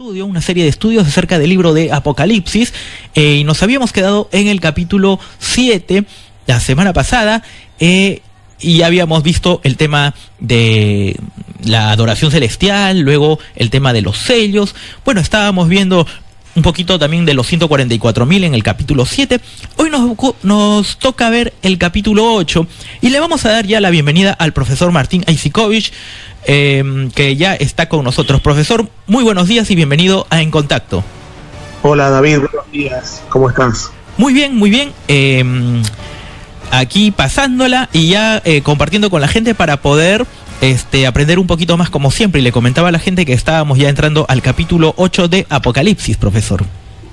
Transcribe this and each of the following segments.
Una serie de estudios acerca del libro de Apocalipsis, y nos habíamos quedado en el capítulo 7 la semana pasada, y habíamos visto el tema de la adoración celestial, luego el tema de los sellos. Bueno, estábamos viendo un poquito también de los 144.000 en el capítulo 7. Hoy nos toca ver el capítulo 8 y le vamos a dar ya la bienvenida al profesor Martín Aisicovich, que ya está con nosotros. Profesor, muy buenos días y bienvenido a En Contacto. Hola David, buenos días, ¿cómo estás? Muy bien, muy bien. Aquí pasándola y ya compartiendo con la gente para poder aprender un poquito más, como siempre. Y le comentaba a la gente que estábamos ya entrando al capítulo 8 de Apocalipsis, profesor.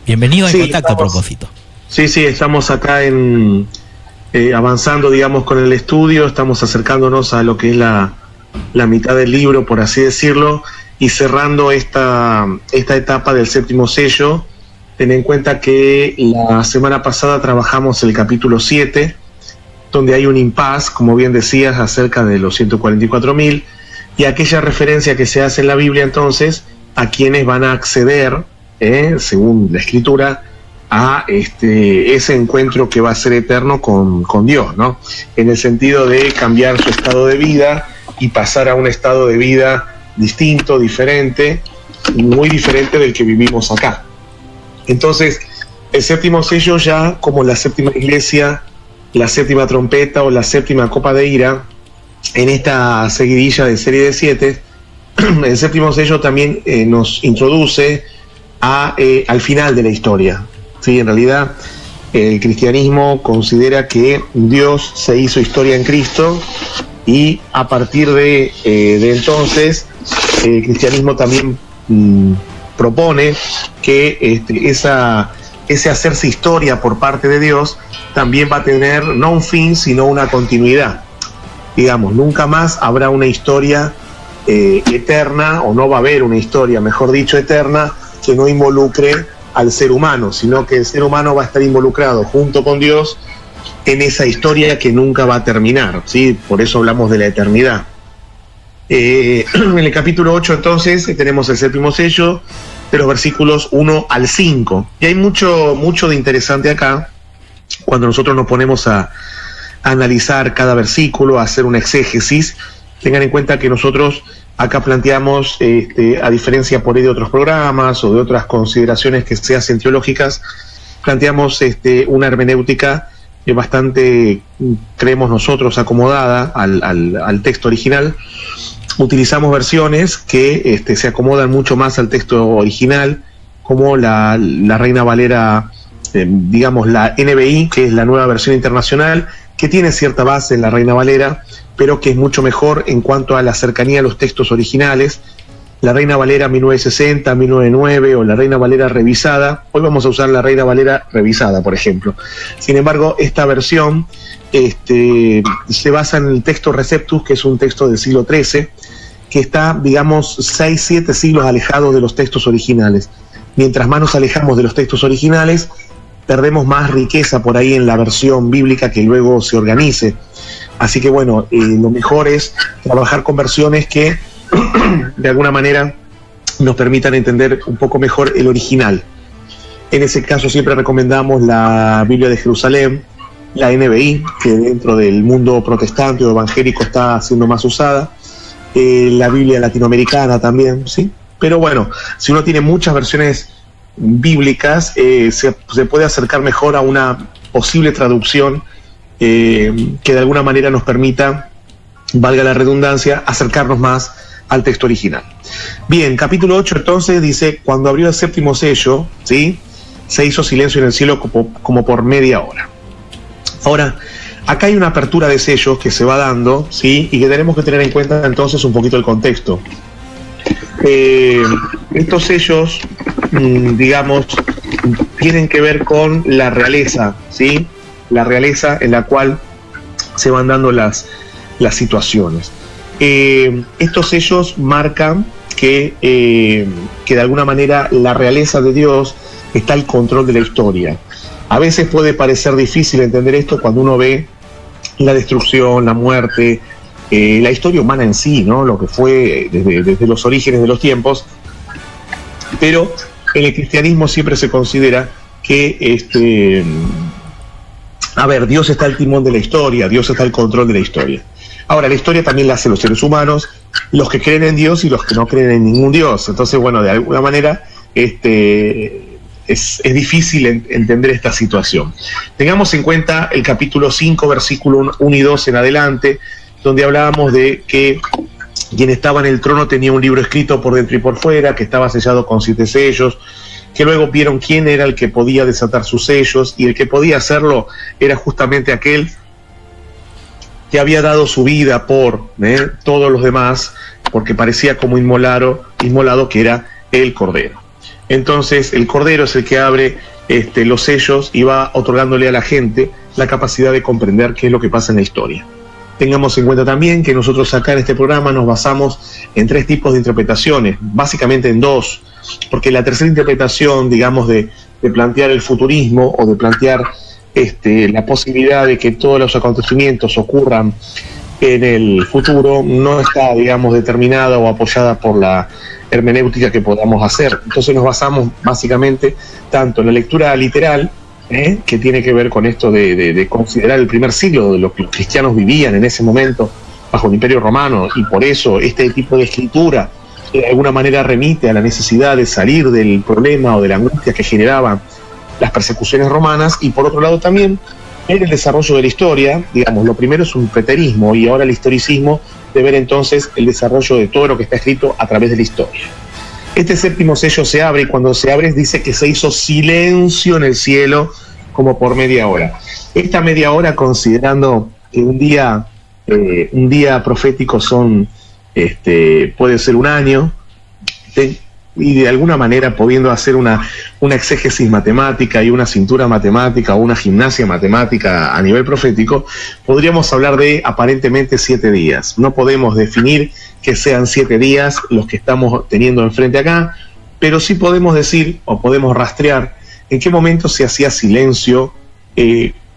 Bienvenido a En Contacto, a propósito. Sí, estamos acá avanzando, digamos, con el estudio. Estamos acercándonos a lo que es la mitad del libro, por así decirlo, y cerrando esta etapa del séptimo sello. Ten en cuenta que la semana pasada trabajamos el capítulo 7, donde hay un impasse, como bien decías, acerca de los 144.000, y aquella referencia que se hace en la Biblia entonces a quienes van a acceder, según la Escritura, a ese encuentro que va a ser eterno con Dios, ¿no? En el sentido de cambiar su estado de vida y pasar a un estado de vida distinto, diferente, muy diferente del que vivimos acá. Entonces, el séptimo sello, ya como la séptima iglesia, la séptima trompeta o la séptima copa de ira, en esta seguidilla de serie de 7, el séptimo sello también nos introduce al final de la historia. Sí, en realidad, el cristianismo considera que Dios se hizo historia en Cristo, y a partir de entonces el cristianismo también propone que ese hacerse historia por parte de Dios también va a tener no un fin, sino una continuidad. Digamos, nunca más habrá una historia eterna, o no va a haber una historia, mejor dicho, eterna, que no involucre al ser humano, sino que el ser humano va a estar involucrado junto con Dios en esa historia que nunca va a terminar, ¿sí? Por eso hablamos de la eternidad. En el capítulo 8 entonces tenemos el séptimo sello, de los versículos 1 al 5. Y hay mucho de interesante acá, cuando nosotros nos ponemos a analizar cada versículo, a hacer una exégesis. Tengan en cuenta que nosotros acá planteamos, a diferencia por ahí de otros programas o de otras consideraciones que se hacen teológicas, planteamos una hermenéutica bastante, creemos nosotros, acomodada al texto original. Utilizamos versiones que se acomodan mucho más al texto original, como la Reina Valera, digamos la NBI, que es la nueva versión internacional, que tiene cierta base en la Reina Valera, pero que es mucho mejor en cuanto a la cercanía a los textos originales. La Reina Valera 1960, 1909 o la Reina Valera revisada. Hoy vamos a usar la Reina Valera revisada, por ejemplo. Sin embargo, esta versión se basa en el texto Receptus, que es un texto del siglo XIII, que está, digamos, 6-7 siglos alejado de los textos originales. Mientras más nos alejamos de los textos originales, perdemos más riqueza por ahí en la versión bíblica que luego se organice. Así que bueno, lo mejor es trabajar con versiones que de alguna manera nos permitan entender un poco mejor el original. En ese caso siempre recomendamos la Biblia de Jerusalén, la NBI, que dentro del mundo protestante o evangélico está siendo más usada, la Biblia latinoamericana también, ¿sí? Pero bueno, si uno tiene muchas versiones bíblicas, se puede acercar mejor a una posible traducción que de alguna manera nos permita, valga la redundancia, acercarnos más al texto original. Bien, capítulo 8 entonces dice: cuando abrió el séptimo sello, ¿sí?, se hizo silencio en el cielo como por media hora. Ahora, acá hay una apertura de sellos que se va dando, ¿sí?, y que tenemos que tener en cuenta entonces un poquito el contexto. Estos sellos, digamos, tienen que ver con la realeza, ¿sí?, la realeza en la cual se van dando las situaciones. Estos sellos marcan que de alguna manera la realeza de Dios está al control de la historia. A veces puede parecer difícil entender esto cuando uno ve la destrucción, la muerte, la historia humana en sí, ¿no? Lo que fue desde los orígenes de los tiempos. Pero en el cristianismo siempre se considera que Dios está al timón de la historia, Dios está al control de la historia. Ahora, la historia también la hacen los seres humanos, los que creen en Dios y los que no creen en ningún Dios. Entonces, bueno, de alguna manera es difícil entender esta situación. Tengamos en cuenta el capítulo 5, versículo 1 y 2 en adelante, donde hablábamos de que quien estaba en el trono tenía un libro escrito por dentro y por fuera, que estaba sellado con 7 sellos, que luego vieron quién era el que podía desatar sus sellos, y el que podía hacerlo era justamente aquel que había dado su vida por todos los demás, porque parecía como inmolado, que era el Cordero. Entonces el Cordero es el que abre los sellos y va otorgándole a la gente la capacidad de comprender qué es lo que pasa en la historia. Tengamos en cuenta también que nosotros acá en este programa nos basamos en 3 tipos de interpretaciones, básicamente en 2, porque la tercera interpretación, digamos, de plantear el futurismo o de plantear la posibilidad de que todos los acontecimientos ocurran en el futuro, no está, digamos, determinada o apoyada por la hermenéutica que podamos hacer. Entonces nos basamos básicamente tanto en la lectura literal, que tiene que ver con esto de considerar el primer siglo, de lo que los cristianos vivían en ese momento bajo el Imperio Romano, y por eso este tipo de escritura de alguna manera remite a la necesidad de salir del problema o de la angustia que generaban las persecuciones romanas, y por otro lado también ver el desarrollo de la historia. Digamos, lo primero es un preterismo y ahora el historicismo, de ver entonces el desarrollo de todo lo que está escrito a través de la historia. Este séptimo sello se abre, y cuando se abre dice que se hizo silencio en el cielo como por media hora. Esta media hora, considerando que un día profético puede ser un año, y de alguna manera pudiendo hacer una exégesis matemática y una cintura matemática o una gimnasia matemática a nivel profético, podríamos hablar de aparentemente 7 días. No podemos definir que sean 7 días los que estamos teniendo enfrente acá, pero sí podemos decir o podemos rastrear en qué momento se hacía silencio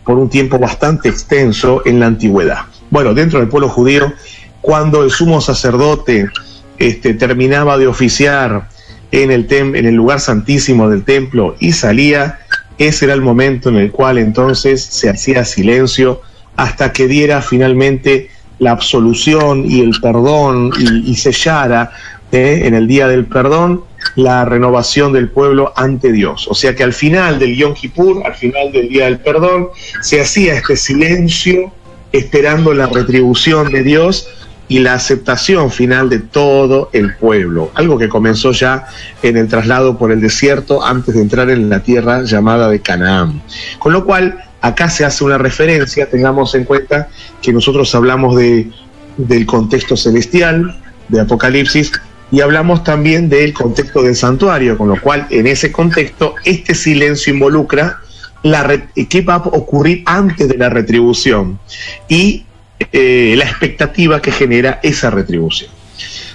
por un tiempo bastante extenso en la antigüedad. Bueno, dentro del pueblo judío, cuando el sumo sacerdote terminaba de oficiar en el lugar santísimo del templo y salía, ese era el momento en el cual entonces se hacía silencio hasta que diera finalmente la absolución y el perdón y sellara en el día del perdón la renovación del pueblo ante Dios. O sea que al final del Yom Kippur, al final del día del perdón, se hacía este silencio esperando la retribución de Dios y la aceptación final de todo el pueblo, algo que comenzó ya en el traslado por el desierto antes de entrar en la tierra llamada de Canaán. Con lo cual, acá se hace una referencia, tengamos en cuenta que nosotros hablamos del contexto celestial, de Apocalipsis, y hablamos también del contexto del santuario, con lo cual en ese contexto este silencio involucra qué va a ocurrir antes de la retribución y la expectativa que genera esa retribución.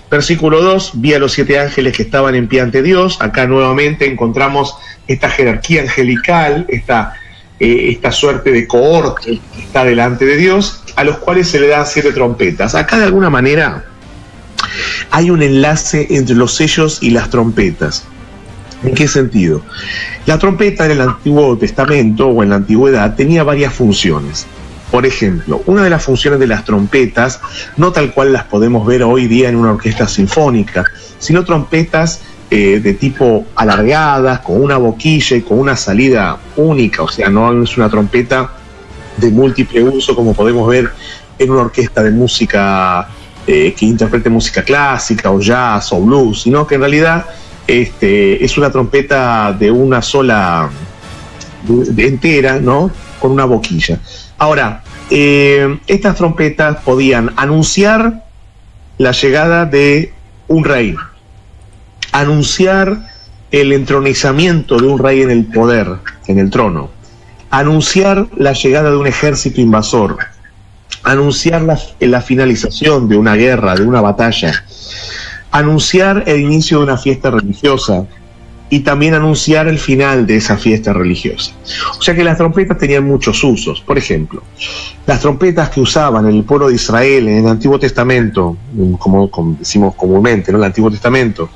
Versículo 2, vi a los 7 ángeles que estaban en pie ante Dios. Acá nuevamente encontramos esta jerarquía angelical, esta suerte de cohorte que está delante de Dios, a los cuales se le dan 7 trompetas. Acá de alguna manera hay un enlace entre los sellos y las trompetas. ¿En qué sentido? La trompeta en el Antiguo Testamento o en la Antigüedad tenía varias funciones. Por ejemplo, una de las funciones de las trompetas, no tal cual las podemos ver hoy día en una orquesta sinfónica, sino trompetas de tipo alargadas, con una boquilla y con una salida única, o sea, no es una trompeta de múltiple uso como podemos ver en una orquesta de música que interprete música clásica o jazz o blues, sino que en realidad es una trompeta de una sola, entera, ¿no?, con una boquilla. Ahora, estas trompetas podían anunciar la llegada de un rey, anunciar el entronizamiento de un rey en el poder, en el trono, anunciar la llegada de un ejército invasor, anunciar la finalización de una guerra, de una batalla, anunciar el inicio de una fiesta religiosa, y también anunciar el final de esa fiesta religiosa. O sea que las trompetas tenían muchos usos. Por ejemplo, las trompetas que usaban el pueblo de Israel en el Antiguo Testamento, como decimos comúnmente, ¿no?, el Antiguo Testamento,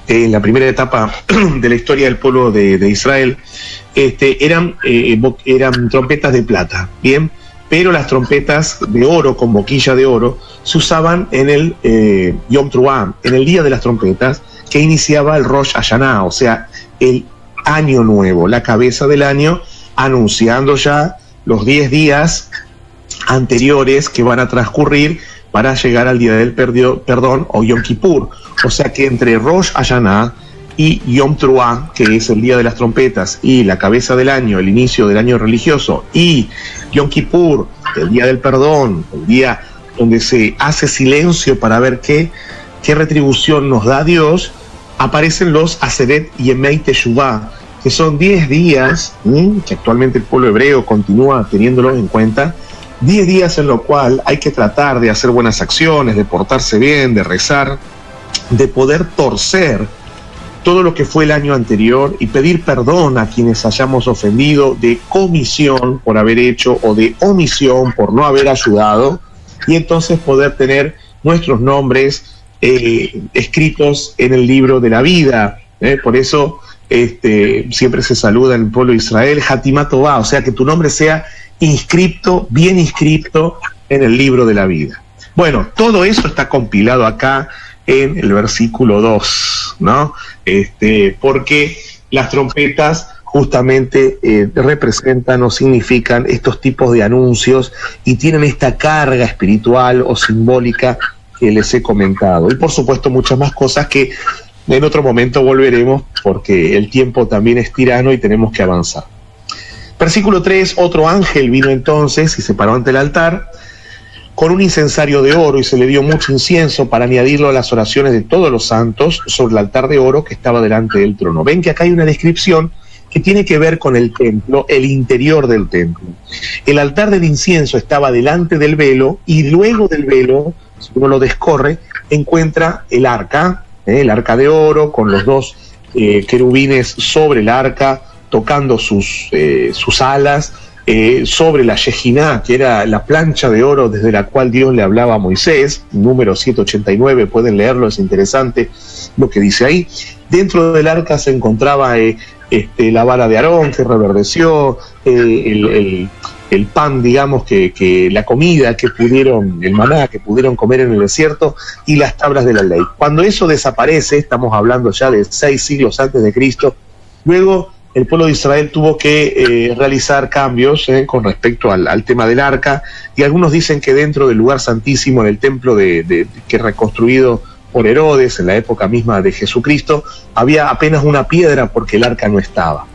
en la primera etapa de la historia del pueblo de Israel, eran trompetas de plata, ¿bien? Pero las trompetas de oro, con boquilla de oro, se usaban en el Yom Teruah, en el Día de las Trompetas, que iniciaba el Rosh Hashanah, o sea, el año nuevo, la cabeza del año, anunciando ya los 10 días anteriores que van a transcurrir para llegar al Día del Perdón o Yom Kippur. O sea que entre Rosh Hashanah y Yom Teruah, que es el Día de las Trompetas, y la cabeza del año, el inicio del año religioso, y Yom Kippur, el Día del Perdón, el día donde se hace silencio para ver qué retribución nos da Dios, aparecen los Aseret Yemei Teshuvah, que son 10 días, que actualmente el pueblo hebreo continúa teniéndolos en cuenta, 10 días en los cuales hay que tratar de hacer buenas acciones, de portarse bien, de rezar, de poder torcer todo lo que fue el año anterior y pedir perdón a quienes hayamos ofendido de comisión por haber hecho o de omisión por no haber ayudado, y entonces poder tener nuestros nombres escritos en el libro de la vida. Por eso siempre se saluda en el pueblo de Israel, Hatimah Tová, o sea, que tu nombre sea inscripto, bien inscripto en el libro de la vida. Bueno, todo eso está compilado acá en el versículo 2, ¿no? Porque las trompetas justamente representan o significan estos tipos de anuncios y tienen esta carga espiritual o simbólica que les he comentado. Y por supuesto muchas más cosas que en otro momento volveremos, porque el tiempo también es tirano y tenemos que avanzar. Versículo 3, otro ángel vino entonces y se paró ante el altar con un incensario de oro, y se le dio mucho incienso para añadirlo a las oraciones de todos los santos sobre el altar de oro que estaba delante del trono. Ven que acá hay una descripción que tiene que ver con el templo, el interior del templo. El altar del incienso estaba delante del velo, y luego del velo, si uno lo descorre, encuentra el arca de oro, con los dos querubines sobre el arca, tocando sus alas, sobre la Shejiná, que era la plancha de oro desde la cual Dios le hablaba a Moisés, número 789, pueden leerlo, es interesante lo que dice ahí. Dentro del arca se encontraba la vara de Aarón que reverdeció, el pan, digamos, que la comida que el maná que pudieron comer en el desierto, y las tablas de la ley. Cuando eso desaparece, estamos hablando ya de 6 siglos antes de Cristo, luego el pueblo de Israel tuvo que realizar cambios con respecto al tema del arca, y algunos dicen que dentro del lugar santísimo, en el templo que reconstruido por Herodes en la época misma de Jesucristo, había apenas una piedra porque el arca no estaba.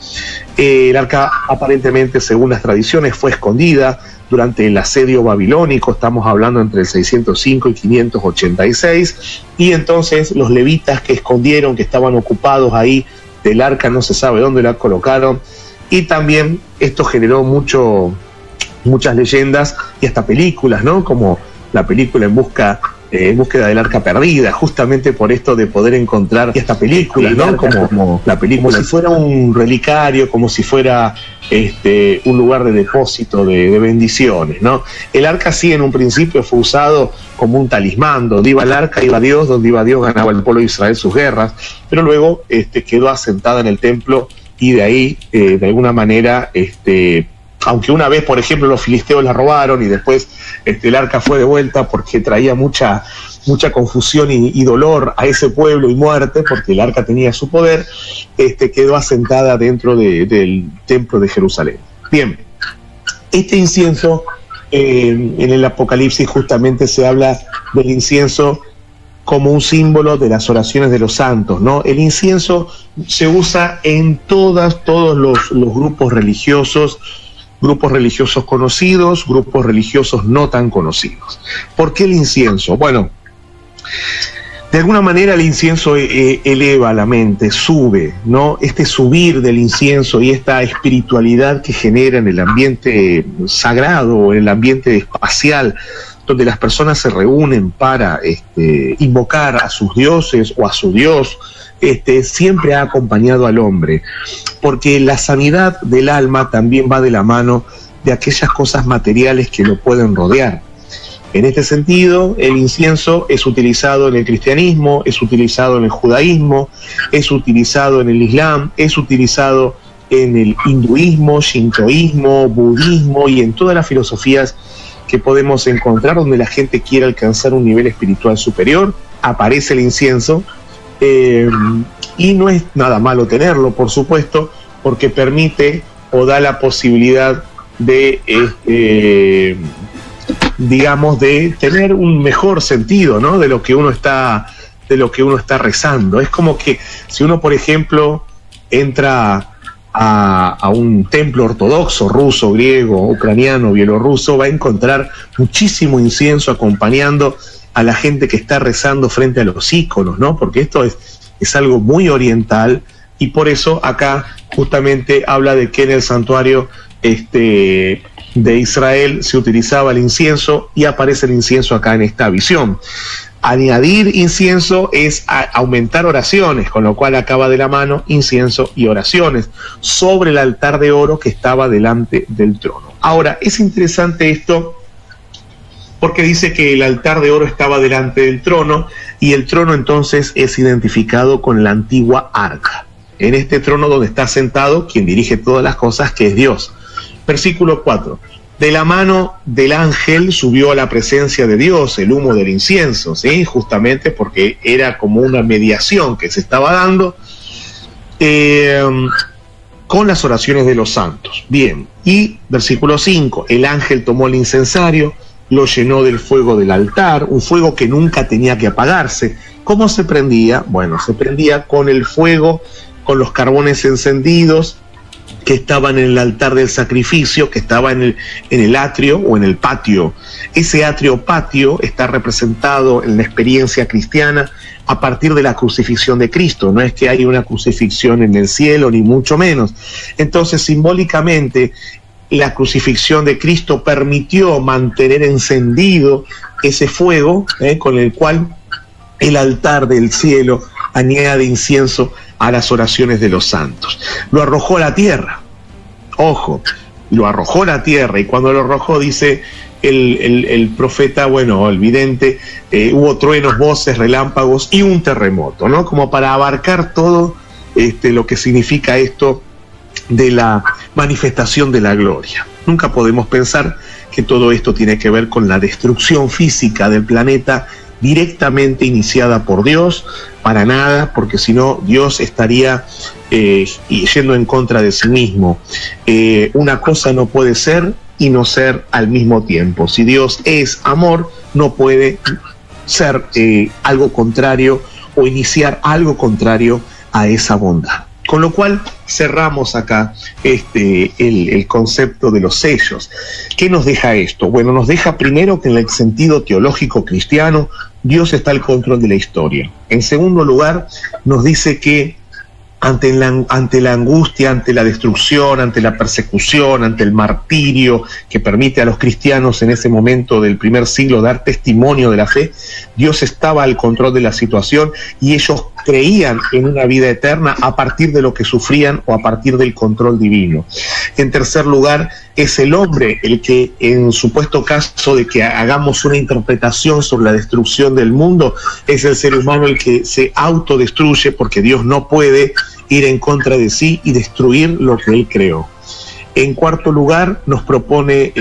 El arca aparentemente, según las tradiciones, fue escondida durante el asedio babilónico, estamos hablando entre el 605 y 586, y entonces los levitas que escondieron, que estaban ocupados ahí del arca, no se sabe dónde la colocaron, y también esto generó muchas leyendas y hasta películas, ¿no? Como la película En búsqueda del arca perdida, justamente por esto de poder encontrar, y hasta películas, ¿no? Como la película, como si fuera un relicario, como si fuera un lugar de depósito de bendiciones, ¿no? El arca sí en un principio fue usado como un talismán, donde iba el arca iba Dios, donde iba Dios ganaba el pueblo de Israel sus guerras, pero luego quedó asentada en el templo, y de ahí de alguna manera aunque una vez, por ejemplo, los filisteos la robaron y después el arca fue de vuelta porque traía mucha confusión y dolor a ese pueblo y muerte, porque el arca tenía su poder, quedó asentada dentro del templo de Jerusalén. Bien, este incienso, en el Apocalipsis justamente se habla del incienso como un símbolo de las oraciones de los santos, ¿no? El incienso se usa en todos los grupos religiosos conocidos, grupos religiosos no tan conocidos. ¿Por qué el incienso? Bueno, de alguna manera el incienso eleva la mente, sube, ¿no? Este subir del incienso y esta espiritualidad que genera en el ambiente sagrado o en el ambiente espacial, donde las personas se reúnen para invocar a sus dioses o a su Dios, siempre ha acompañado al hombre, porque la sanidad del alma también va de la mano de aquellas cosas materiales que lo pueden rodear. En este sentido, el incienso es utilizado en el cristianismo, es utilizado en el judaísmo, es utilizado en el islam, es utilizado en el hinduismo, shintoísmo, budismo y en todas las filosofías que podemos encontrar donde la gente quiere alcanzar un nivel espiritual superior. Aparece el incienso y no es nada malo tenerlo, por supuesto, porque permite o da la posibilidad de digamos, de tener un mejor sentido, ¿no?, de lo que uno está rezando. Es como que si uno, por ejemplo, entra a un templo ortodoxo, ruso, griego, ucraniano, bielorruso, va a encontrar muchísimo incienso acompañando a la gente que está rezando frente a los íconos, ¿no? Porque esto es algo muy oriental, y por eso acá justamente habla de que en el santuario de Israel se utilizaba el incienso, y aparece el incienso acá en esta visión. Añadir incienso es aumentar oraciones, con lo cual acaba de la mano incienso y oraciones sobre el altar de oro que estaba delante del trono. Ahora, es interesante esto porque dice que el altar de oro estaba delante del trono, y el trono entonces es identificado con la antigua arca. En este trono donde está sentado quien dirige todas las cosas, que es Dios. Versículo 4. De la mano del ángel subió a la presencia de Dios el humo del incienso, ¿sí? Justamente porque era como una mediación que se estaba dando con las oraciones de los santos. Bien, y versículo 5, el ángel tomó el incensario, lo llenó del fuego del altar, un fuego que nunca tenía que apagarse. ¿Cómo se prendía? Bueno, se prendía con el fuego, con los carbones encendidos que estaban en el altar del sacrificio, que estaba en el atrio o en el patio. Ese atrio-patio está representado en la experiencia cristiana a partir de la crucifixión de Cristo. No es que haya una crucifixión en el cielo, ni mucho menos. Entonces, simbólicamente, la crucifixión de Cristo permitió mantener encendido ese fuego, con el cual el altar del cielo añade incienso a las oraciones de los santos. Lo arrojó a la tierra. Ojo, lo arrojó a la tierra, y cuando lo arrojó, dice el profeta, bueno, el vidente, hubo truenos, voces, relámpagos y un terremoto, ¿no? Como para abarcar todo lo que significa esto de la manifestación de la gloria. Nunca podemos pensar que todo esto tiene que ver con la destrucción física del planeta directamente iniciada por Dios, para nada, porque si no Dios estaría yendo en contra de sí mismo. Una cosa no puede ser y no ser al mismo tiempo. Si Dios es amor, no puede ser algo contrario o iniciar algo contrario a esa bondad. Con lo cual cerramos acá el concepto de los sellos. ¿Qué nos deja esto? Bueno, nos deja primero que en el sentido teológico cristiano, Dios está al control de la historia. En segundo lugar, nos dice que ante la angustia, ante la destrucción, ante la persecución, ante el martirio que permite a los cristianos en ese momento del primer siglo dar testimonio de la fe, Dios estaba al control de la situación, y ellos creían en una vida eterna a partir de lo que sufrían o a partir del control divino. En tercer lugar, es el hombre el que, en supuesto caso de que hagamos una interpretación sobre la destrucción del mundo, es el ser humano el que se autodestruye, porque Dios no puede ir en contra de sí y destruir lo que Él creó. En cuarto lugar, nos propone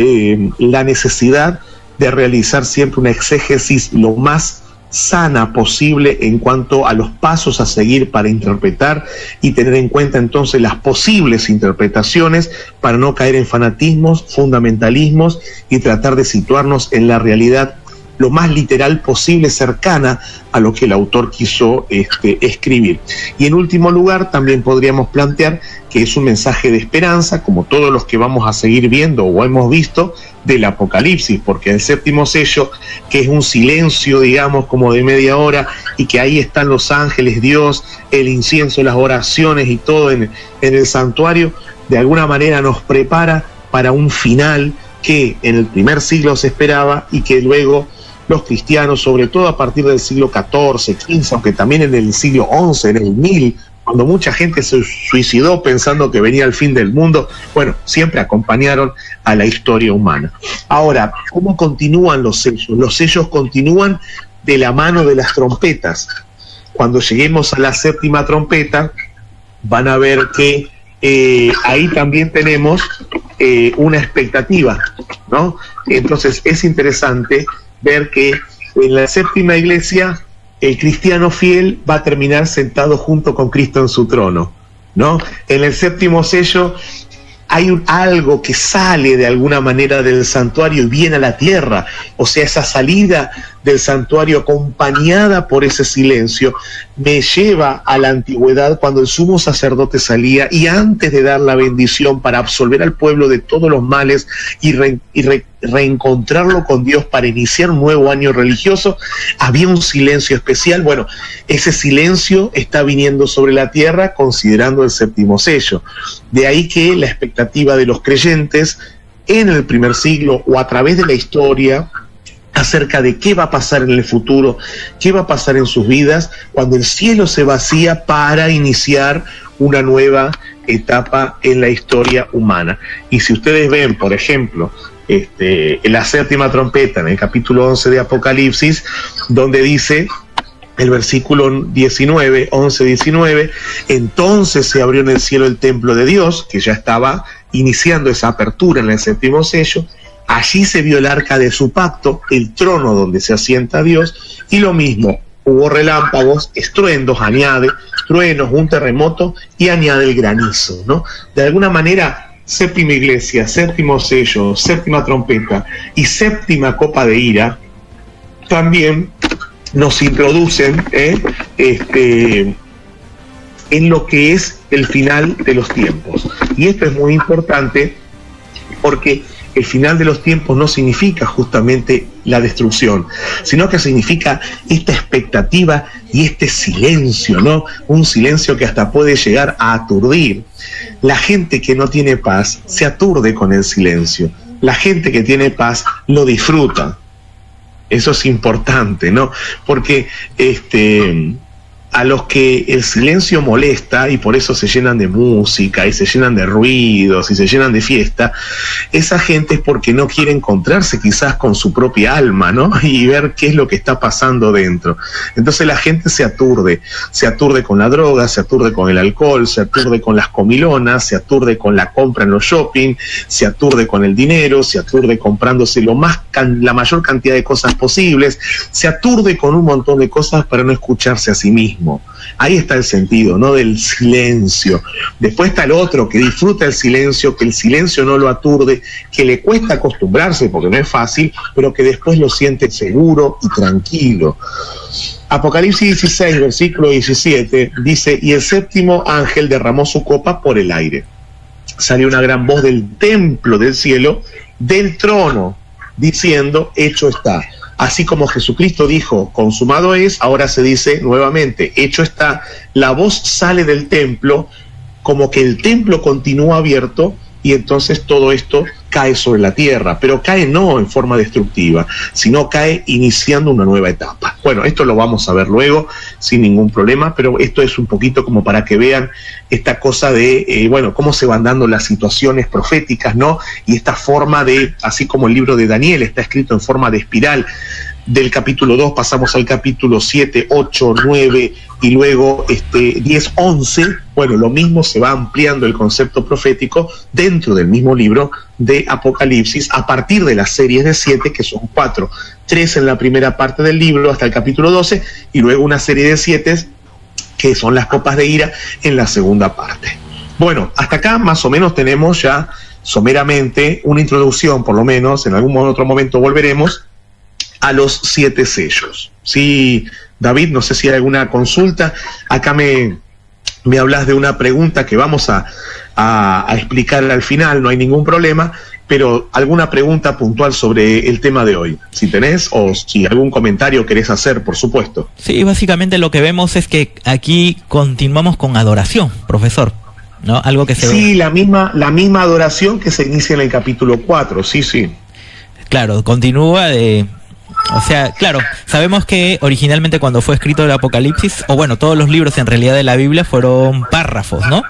la necesidad de realizar siempre una exégesis lo más sana posible en cuanto a los pasos a seguir para interpretar, y tener en cuenta entonces las posibles interpretaciones para no caer en fanatismos, fundamentalismos, y tratar de situarnos en la realidad lo más literal posible, cercana a lo que el autor quiso escribir. Y en último lugar, también podríamos plantear que es un mensaje de esperanza, como todos los que vamos a seguir viendo o hemos visto del Apocalipsis, porque el séptimo sello, que es un silencio, digamos, como de media hora, y que ahí están los ángeles, Dios, el incienso, las oraciones y todo en el santuario, de alguna manera nos prepara para un final que en el primer siglo se esperaba, y que luego los cristianos, sobre todo a partir del siglo XIV, XV, aunque también en el siglo XI, en el 1000, cuando mucha gente se suicidó pensando que venía el fin del mundo, bueno, siempre acompañaron a la historia humana. Ahora, ¿cómo continúan los sellos? Los sellos continúan de la mano de las trompetas. Cuando lleguemos a la séptima trompeta, van a ver que ahí también tenemos una expectativa, ¿no? Entonces es interesante ver que en la séptima iglesia el cristiano fiel va a terminar sentado junto con Cristo en su trono, ¿no? En el séptimo sello hay algo que sale de alguna manera del santuario y viene a la tierra, o sea, esa salida del santuario acompañada por ese silencio me lleva a la antigüedad, cuando el sumo sacerdote salía y antes de dar la bendición para absolver al pueblo de todos los males y reencontrarlo con Dios para iniciar un nuevo año religioso, había un silencio especial. Bueno, ese silencio está viniendo sobre la tierra considerando el séptimo sello. De ahí que la expectativa de los creyentes en el primer siglo o a través de la historia acerca de qué va a pasar en el futuro, qué va a pasar en sus vidas cuando el cielo se vacía para iniciar una nueva etapa en la historia humana. Y si ustedes ven, por ejemplo, en la séptima trompeta, en el capítulo 11 de Apocalipsis, donde dice el versículo 19, 11-19, entonces se abrió en el cielo el templo de Dios, que ya estaba iniciando esa apertura en el séptimo sello. Allí se vio el arca de su pacto, el trono donde se asienta Dios, y lo mismo, hubo relámpagos, estruendos, añade, truenos, un terremoto, y añade el granizo, ¿no? De alguna manera, séptima iglesia, séptimo sello, séptima trompeta y séptima copa de ira, también nos introducen en lo que es el final de los tiempos. Y esto es muy importante porque el final de los tiempos no significa justamente la destrucción, sino que significa esta expectativa y este silencio, ¿no? Un silencio que hasta puede llegar a aturdir. La gente que no tiene paz se aturde con el silencio. La gente que tiene paz lo disfruta. Eso es importante, ¿no? Porque a los que el silencio molesta y por eso se llenan de música y se llenan de ruidos y se llenan de fiesta, esa gente es porque no quiere encontrarse quizás con su propia alma, ¿no? Y ver qué es lo que está pasando dentro. Entonces la gente se aturde con la droga, se aturde con el alcohol, se aturde con las comilonas, se aturde con la compra en los shopping, se aturde con el dinero, se aturde comprándose la mayor cantidad de cosas posibles, se aturde con un montón de cosas para no escucharse a sí mismo. Ahí está el sentido, ¿no? Del silencio. Después está el otro que disfruta el silencio, que el silencio no lo aturde, que le cuesta acostumbrarse porque no es fácil, pero que después lo siente seguro y tranquilo. Apocalipsis 16, versículo 17, dice: y el séptimo ángel derramó su copa por el aire. Salió una gran voz del templo del cielo, del trono, diciendo: hecho está. Así como Jesucristo dijo, consumado es, ahora se dice nuevamente, hecho está. La voz sale del templo, como que el templo continúa abierto, y entonces todo esto cae sobre la tierra, pero cae no en forma destructiva, sino cae iniciando una nueva etapa. Bueno, esto lo vamos a ver luego sin ningún problema, pero esto es un poquito como para que vean esta cosa de, cómo se van dando las situaciones proféticas, ¿no? Y esta forma de, así como el libro de Daniel está escrito en forma de espiral, del capítulo 2 pasamos al capítulo 7, 8, 9 y luego 10, 11. Bueno, lo mismo, se va ampliando el concepto profético dentro del mismo libro de Apocalipsis a partir de las series de 7, que son 4, 3 en la primera parte del libro hasta el capítulo 12 y luego una serie de 7 que son las copas de ira en la segunda parte. Bueno, hasta acá más o menos tenemos ya someramente una introducción, por lo menos en algún otro momento volveremos a los 7 sellos. Sí, David, no sé si hay alguna consulta. Acá me hablas de una pregunta que vamos a explicar al final, no hay ningún problema, pero alguna pregunta puntual sobre el tema de hoy, si tenés, o si algún comentario querés hacer, por supuesto. Sí, básicamente lo que vemos es que aquí continuamos con adoración, profesor, ¿no? Algo que se Sí, la misma adoración que se inicia en el capítulo 4, sí. Claro, continúa O sea, claro, sabemos que originalmente cuando fue escrito el Apocalipsis, o bueno, todos los libros en realidad de la Biblia fueron párrafos, ¿no?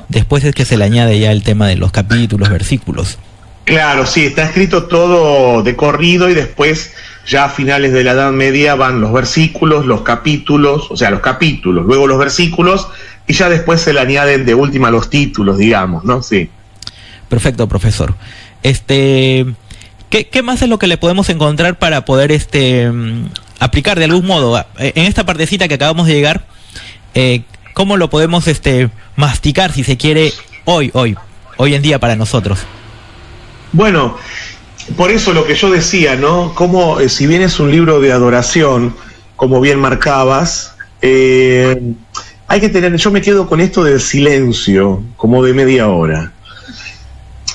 Después es que se le añade ya el tema de los capítulos, versículos. Claro, sí, está escrito todo de corrido y después ya a finales de la Edad Media van los versículos, los capítulos, o sea, los capítulos, luego los versículos y ya después se le añaden de última los títulos, digamos, ¿no? Sí. Perfecto, profesor. ¿Qué más es lo que le podemos encontrar para poder aplicar de algún modo en esta partecita que acabamos de llegar? ¿Cómo lo podemos masticar, si se quiere, hoy en día para nosotros? Bueno, por eso lo que yo decía, ¿no? Como si bien es un libro de adoración, como bien marcabas, hay que tener, yo me quedo con esto del silencio, como de media hora.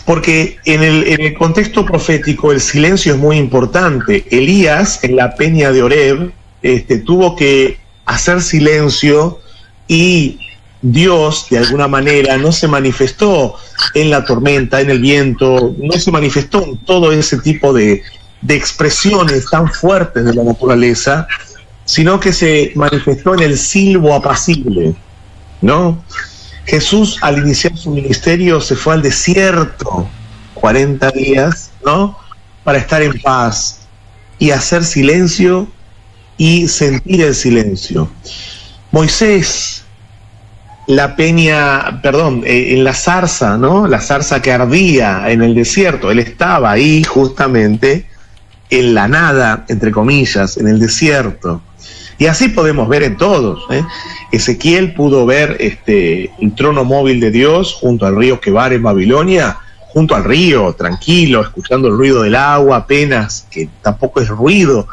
Porque en el contexto profético el silencio es muy importante. Elías, en la peña de Oreb, tuvo que hacer silencio y Dios, de alguna manera, no se manifestó en la tormenta, en el viento, no se manifestó en todo ese tipo de expresiones tan fuertes de la naturaleza, sino que se manifestó en el silbo apacible, ¿no? Jesús, al iniciar su ministerio, se fue al desierto 40 días, ¿no? Para estar en paz y hacer silencio y sentir el silencio. Moisés, en la zarza, ¿no? La zarza que ardía en el desierto, él estaba ahí justamente en la nada, entre comillas, en el desierto. Y así podemos ver en todos, ¿eh? Ezequiel pudo ver el trono móvil de Dios junto al río Quebar en Babilonia, junto al río, tranquilo, escuchando el ruido del agua apenas, que tampoco es ruido,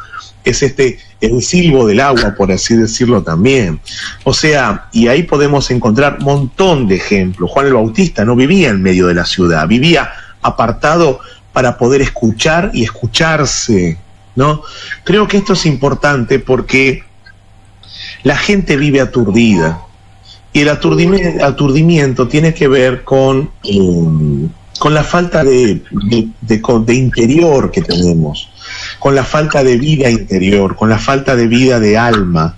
es el silbo del agua, por así decirlo también. O sea, y ahí podemos encontrar un montón de ejemplos. Juan el Bautista no vivía en medio de la ciudad, vivía apartado para poder escuchar y escucharse, ¿no? Creo que esto es importante porque la gente vive aturdida y el aturdimiento tiene que ver con la falta de interior que tenemos, con la falta de vida interior, con la falta de vida de alma.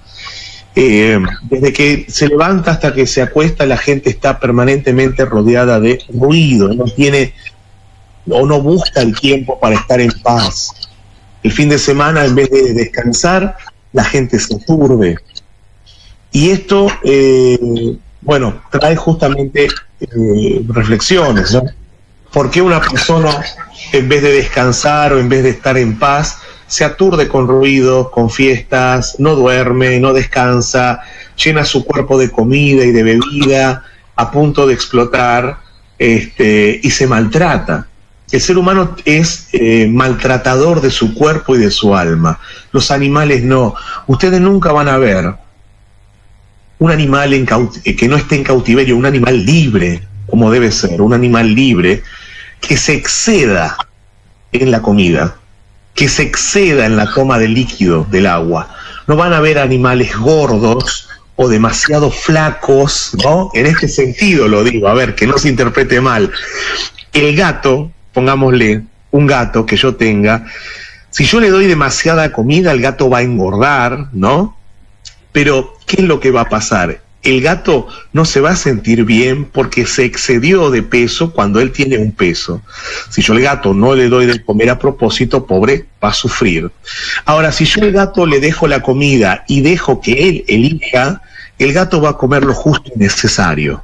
Desde que se levanta hasta que se acuesta, la gente está permanentemente rodeada de ruido, no tiene o no busca el tiempo para estar en paz. El fin de semana, en vez de descansar, la gente se aturde. Y esto, trae justamente reflexiones, ¿no? ¿Por qué una persona, en vez de descansar o en vez de estar en paz, se aturde con ruido, con fiestas, no duerme, no descansa, llena su cuerpo de comida y de bebida, a punto de explotar, y se maltrata? El ser humano es maltratador de su cuerpo y de su alma. Los animales no. Ustedes nunca van a ver un animal que no esté en cautiverio, un animal libre, como debe ser, un animal libre, que se exceda en la comida, que se exceda en la toma de líquido del agua. No van a ver animales gordos o demasiado flacos, ¿no? En este sentido lo digo, a ver, que no se interprete mal. El gato, pongámosle un gato que yo tenga, si yo le doy demasiada comida, el gato va a engordar, ¿no? Pero, ¿qué es lo que va a pasar? El gato no se va a sentir bien porque se excedió de peso cuando él tiene un peso. Si yo al gato no le doy de comer a propósito, pobre, va a sufrir. Ahora, si yo al gato le dejo la comida y dejo que él elija, el gato va a comer lo justo y necesario.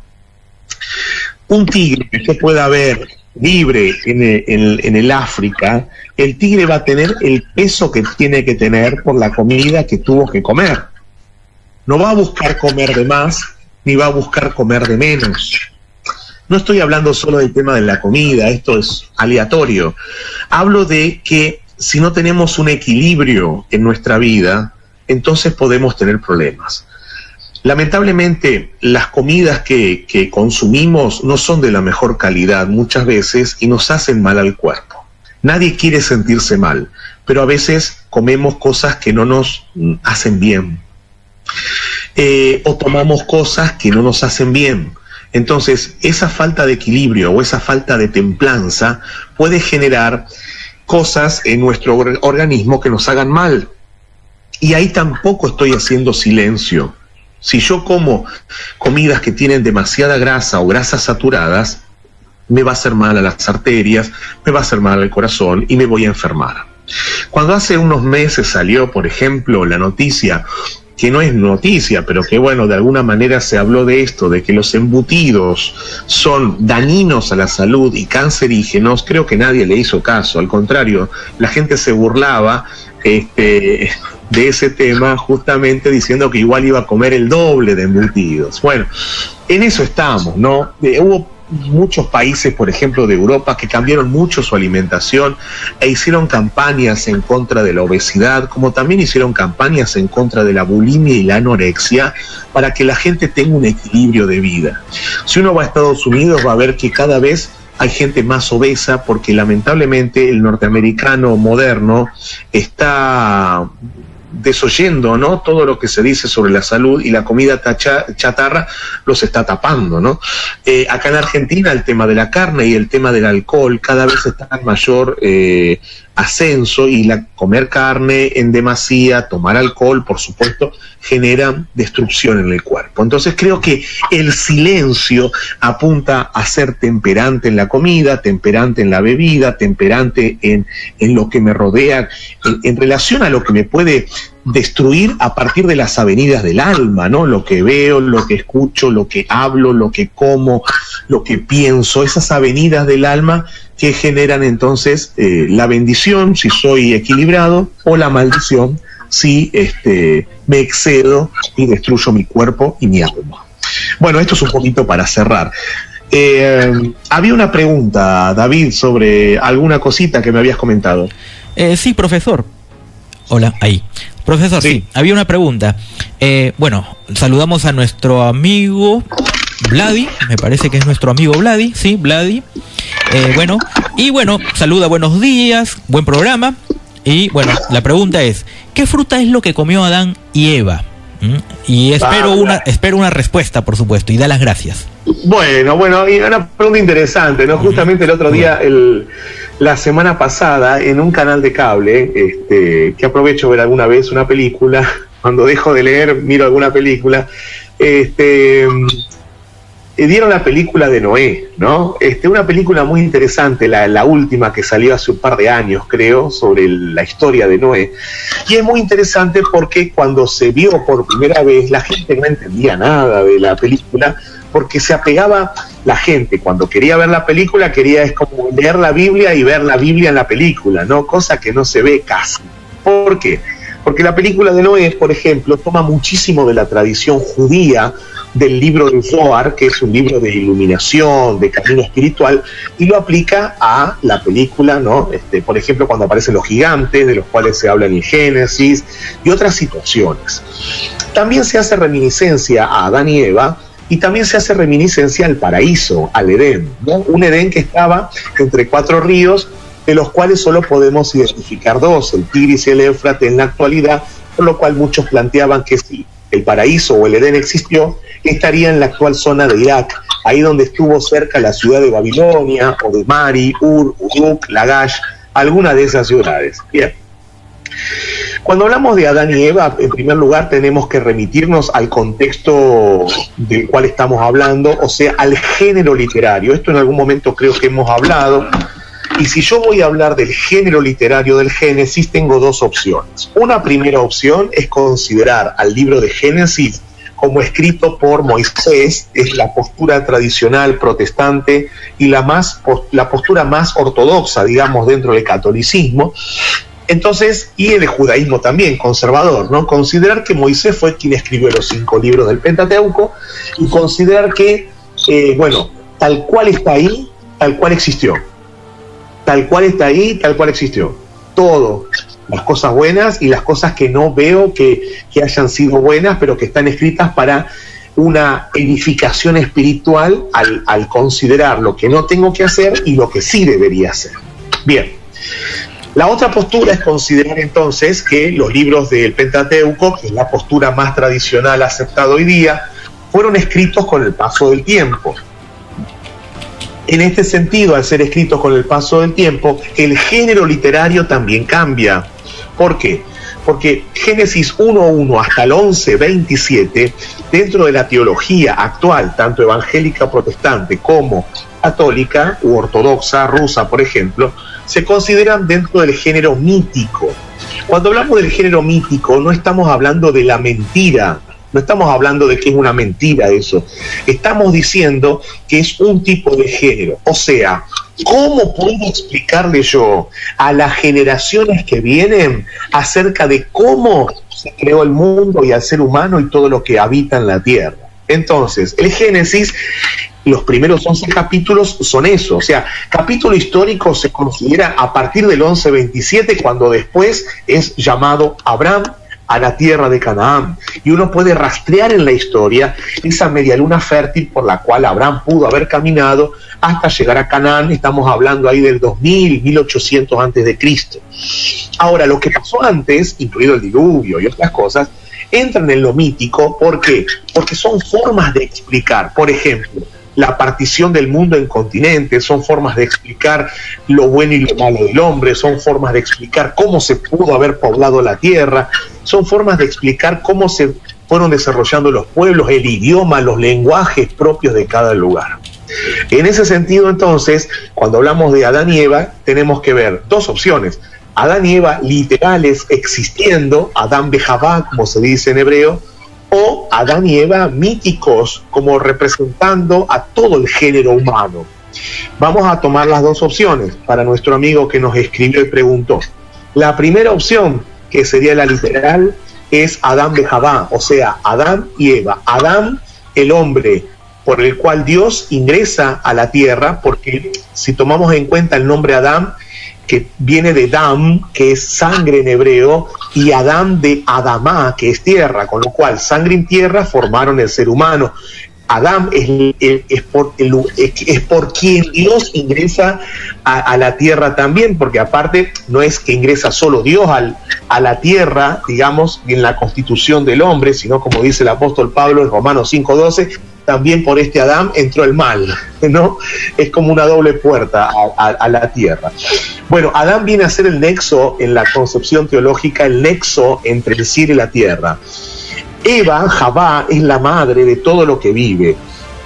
Un tigre que se pueda ver libre en el África, el tigre va a tener el peso que tiene que tener por la comida que tuvo que comer. No va a buscar comer de más, ni va a buscar comer de menos. No estoy hablando solo del tema de la comida, esto es aleatorio. Hablo de que si no tenemos un equilibrio en nuestra vida, entonces podemos tener problemas. Lamentablemente, las comidas que consumimos no son de la mejor calidad muchas veces y nos hacen mal al cuerpo. Nadie quiere sentirse mal, pero a veces comemos cosas que no nos hacen bien. O tomamos cosas que no nos hacen bien. Entonces, esa falta de equilibrio o esa falta de templanza puede generar cosas en nuestro organismo que nos hagan mal. Y ahí tampoco estoy haciendo silencio. Si yo como comidas que tienen demasiada grasa o grasas saturadas, me va a hacer mal a las arterias, me va a hacer mal al corazón y me voy a enfermar. Cuando hace unos meses salió, por ejemplo, la noticia, que no es noticia, pero que bueno, de alguna manera se habló de esto, de que los embutidos son dañinos a la salud y cancerígenos, creo que nadie le hizo caso. Al contrario, la gente se burlaba de ese tema, justamente diciendo que igual iba a comer el doble de embutidos. Bueno, en eso estamos, ¿no? Hubo muchos países, por ejemplo, de Europa, que cambiaron mucho su alimentación e hicieron campañas en contra de la obesidad, como también hicieron campañas en contra de la bulimia y la anorexia, para que la gente tenga un equilibrio de vida. Si uno va a Estados Unidos, va a ver que cada vez hay gente más obesa, porque lamentablemente el norteamericano moderno está desoyendo, ¿no?, todo lo que se dice sobre la salud, y la comida chatarra los está tapando, ¿no? Acá en Argentina el tema de la carne y el tema del alcohol cada vez está en mayor ascenso, y comer carne en demasía, tomar alcohol, por supuesto, genera destrucción en el cuerpo. Entonces creo que el silencio apunta a ser temperante en la comida, temperante en la bebida, temperante en lo que me rodea, en relación a lo que me puede destruir a partir de las avenidas del alma, ¿no? Lo que veo, lo que escucho, lo que hablo, lo que como, lo que pienso, esas avenidas del alma que generan entonces la bendición si soy equilibrado, o la maldición si me excedo y destruyo mi cuerpo y mi alma. Bueno, esto es un poquito para cerrar. Había una pregunta, David, sobre alguna cosita que me habías comentado. Sí, profesor. Hola, ahí. Profesor, sí, había una pregunta. Bueno, saludamos a nuestro amigo Vladi, me parece que es nuestro amigo Vladi, sí, Vladi. Saluda, buenos días, buen programa. Y bueno, la pregunta es, ¿qué fruta es lo que comió Adán y Eva? Y espero una respuesta, por supuesto, y da las gracias. Bueno, y una pregunta interesante, ¿no? Justamente el otro día, la semana pasada, en un canal de cable, que aprovecho ver alguna vez una película, cuando dejo de leer, miro alguna película, dieron la película de Noé, ¿no? Una película muy interesante, la última que salió hace un par de años, creo, sobre la historia de Noé. Y es muy interesante porque cuando se vio por primera vez, la gente no entendía nada de la película, porque se apegaba, la gente cuando quería ver la película, es como leer la Biblia y ver la Biblia en la película, ¿no? Cosa que no se ve casi. ¿Por qué? Porque la película de Noé, por ejemplo, toma muchísimo de la tradición judía, del libro del Zohar, que es un libro de iluminación, de camino espiritual, y lo aplica a la película, ¿no? Por ejemplo, cuando aparecen los gigantes, de los cuales se habla en Génesis, y otras situaciones. También se hace reminiscencia a Adán y Eva, y también se hace reminiscencia al paraíso, al Edén, ¿no? Un Edén que estaba entre 4 ríos, de los cuales solo podemos identificar 2, el Tigris y el Éufrates en la actualidad, por lo cual muchos planteaban que si el paraíso o el Edén existió, estaría en la actual zona de Irak, ahí donde estuvo cerca la ciudad de Babilonia, o de Mari, Ur, Uruk, Lagash, alguna de esas ciudades. Bien. Cuando hablamos de Adán y Eva, en primer lugar tenemos que remitirnos al contexto del cual estamos hablando, o sea, al género literario. Esto en algún momento creo que hemos hablado. Y si yo voy a hablar del género literario del Génesis, tengo 2 opciones. Una primera opción es considerar al libro de Génesis como escrito por Moisés, es la postura tradicional protestante y la postura más ortodoxa, digamos, dentro del catolicismo. Entonces, y el judaísmo también, conservador, ¿no? Considerar que Moisés fue quien escribió los 5 libros del Pentateuco, y considerar que, tal cual está ahí, tal cual existió. Tal cual está ahí, tal cual existió. Todo, las cosas buenas y las cosas que no veo que hayan sido buenas, pero que están escritas para una edificación espiritual al considerar lo que no tengo que hacer y lo que sí debería hacer. Bien. La otra postura es considerar entonces que los libros del Pentateuco, que es la postura más tradicional aceptada hoy día, fueron escritos con el paso del tiempo. En este sentido, al ser escritos con el paso del tiempo, el género literario también cambia. ¿Por qué? Porque Génesis 1:1 hasta el 11:27, dentro de la teología actual, tanto evangélica protestante como católica u ortodoxa rusa, por ejemplo, se consideran dentro del género mítico. Cuando hablamos del género mítico, no estamos hablando de la mentira, no estamos hablando de que es una mentira eso. Estamos diciendo que es un tipo de género. O sea, ¿cómo puedo explicarle yo a las generaciones que vienen acerca de cómo se creó el mundo y al ser humano y todo lo que habita en la tierra? Entonces, el Génesis, los primeros 11 capítulos son eso. O sea, capítulo histórico se considera a partir del 11:27, cuando después es llamado Abraham a la tierra de Canaán, y uno puede rastrear en la historia esa medialuna fértil por la cual Abraham pudo haber caminado hasta llegar a Canaán. Estamos hablando ahí del 2000, 1800 antes de Cristo. Ahora, lo que pasó antes, incluido el diluvio y otras cosas, entran en lo mítico. ¿Por qué? Porque son formas de explicar. Por ejemplo, la partición del mundo en continentes, son formas de explicar lo bueno y lo malo del hombre, son formas de explicar cómo se pudo haber poblado la tierra, son formas de explicar cómo se fueron desarrollando los pueblos, el idioma, los lenguajes propios de cada lugar. En ese sentido, entonces, cuando hablamos de Adán y Eva, tenemos que ver dos opciones: Adán y Eva literales existiendo, Adán Bejabá, como se dice en hebreo, o Adán y Eva míticos, como representando a todo el género humano. Vamos a tomar las dos opciones para nuestro amigo que nos escribió y preguntó. La primera opción, que sería la literal, es Adán Bejabá, o sea, Adán y Eva. Adán, el hombre por el cual Dios ingresa a la tierra, porque si tomamos en cuenta el nombre Adán, que viene de Dam, que es sangre en hebreo, y Adán de Adamá, que es tierra, con lo cual sangre y tierra formaron el ser humano. Adán es por quien Dios ingresa a la tierra también, porque aparte no es que ingresa solo Dios a la tierra, digamos, en la constitución del hombre, sino como dice el apóstol Pablo en Romanos 5:12, también por este Adán entró el mal, ¿no? Es como una doble puerta a la tierra. Bueno, Adán viene a ser el nexo en la concepción teológica, el nexo entre el cielo y la tierra. Eva, Javá, es la madre de todo lo que vive.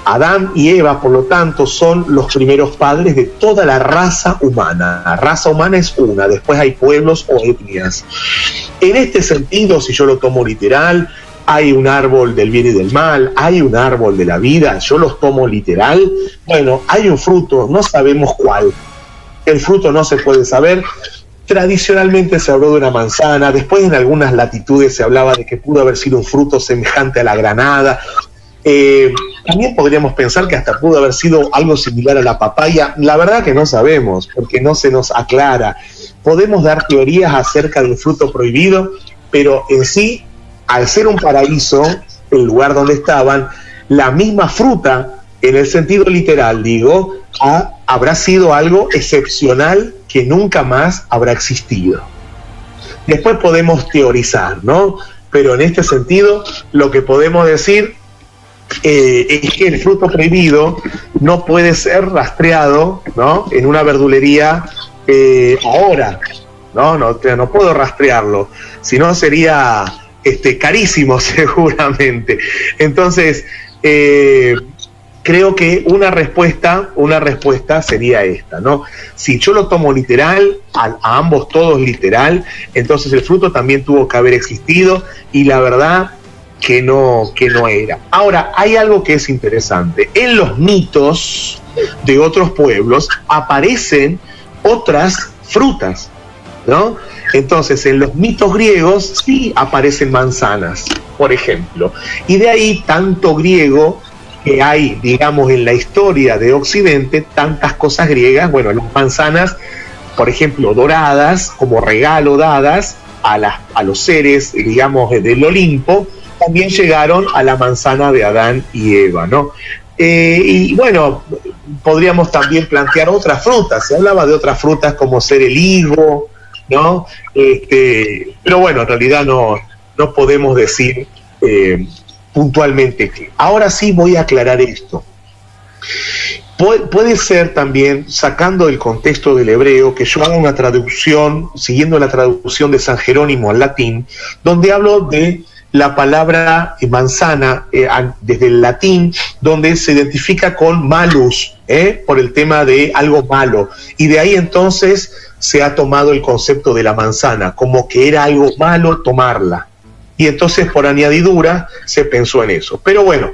Adán y Eva, por lo tanto, son los primeros padres de toda la raza humana. La raza humana es una, después hay pueblos o etnias. En este sentido, si yo lo tomo literal, hay un árbol del bien y del mal, hay un árbol de la vida, yo los tomo literal. Bueno, hay un fruto, no sabemos cuál. El fruto no se puede saber. Tradicionalmente se habló de una manzana, después en algunas latitudes se hablaba de que pudo haber sido un fruto semejante a la granada. También podríamos pensar que hasta pudo haber sido algo similar a la papaya. La verdad que no sabemos, porque no se nos aclara. Podemos dar teorías acerca del fruto prohibido, pero en sí, al ser un paraíso, el lugar donde estaban, la misma fruta, en el sentido literal, digo, habrá sido algo excepcional que nunca más habrá existido. Después podemos teorizar, ¿no? Pero en este sentido, lo que podemos decir es que el fruto prohibido no puede ser rastreado, ¿no?, en una verdulería ahora, ¿no? No puedo rastrearlo, si no sería carísimo seguramente. Entonces, creo que una respuesta sería esta, ¿no? Si yo lo tomo literal, a ambos todos literal, entonces el fruto también tuvo que haber existido, y la verdad que no era. Ahora, hay algo que es interesante. En los mitos de otros pueblos aparecen otras frutas, ¿no? Entonces, en los mitos griegos sí aparecen manzanas, por ejemplo. Y de ahí tanto griego que hay, digamos, en la historia de Occidente, tantas cosas griegas. Bueno, las manzanas, por ejemplo, doradas, como regalo dadas a los seres, digamos, del Olimpo, también llegaron a la manzana de Adán y Eva, ¿no? Y bueno, podríamos también plantear otras frutas. Se hablaba de otras frutas como ser el higo, ¿no? Pero bueno, en realidad no podemos decir puntualmente qué. Ahora sí voy a aclarar esto. Puede ser también, sacando el contexto del hebreo, que yo haga una traducción, siguiendo la traducción de San Jerónimo al latín, donde hablo de la palabra manzana desde el latín, donde se identifica con malus, por el tema de algo malo, y de ahí entonces se ha tomado el concepto de la manzana, como que era algo malo tomarla, y entonces por añadidura se pensó en eso. Pero bueno,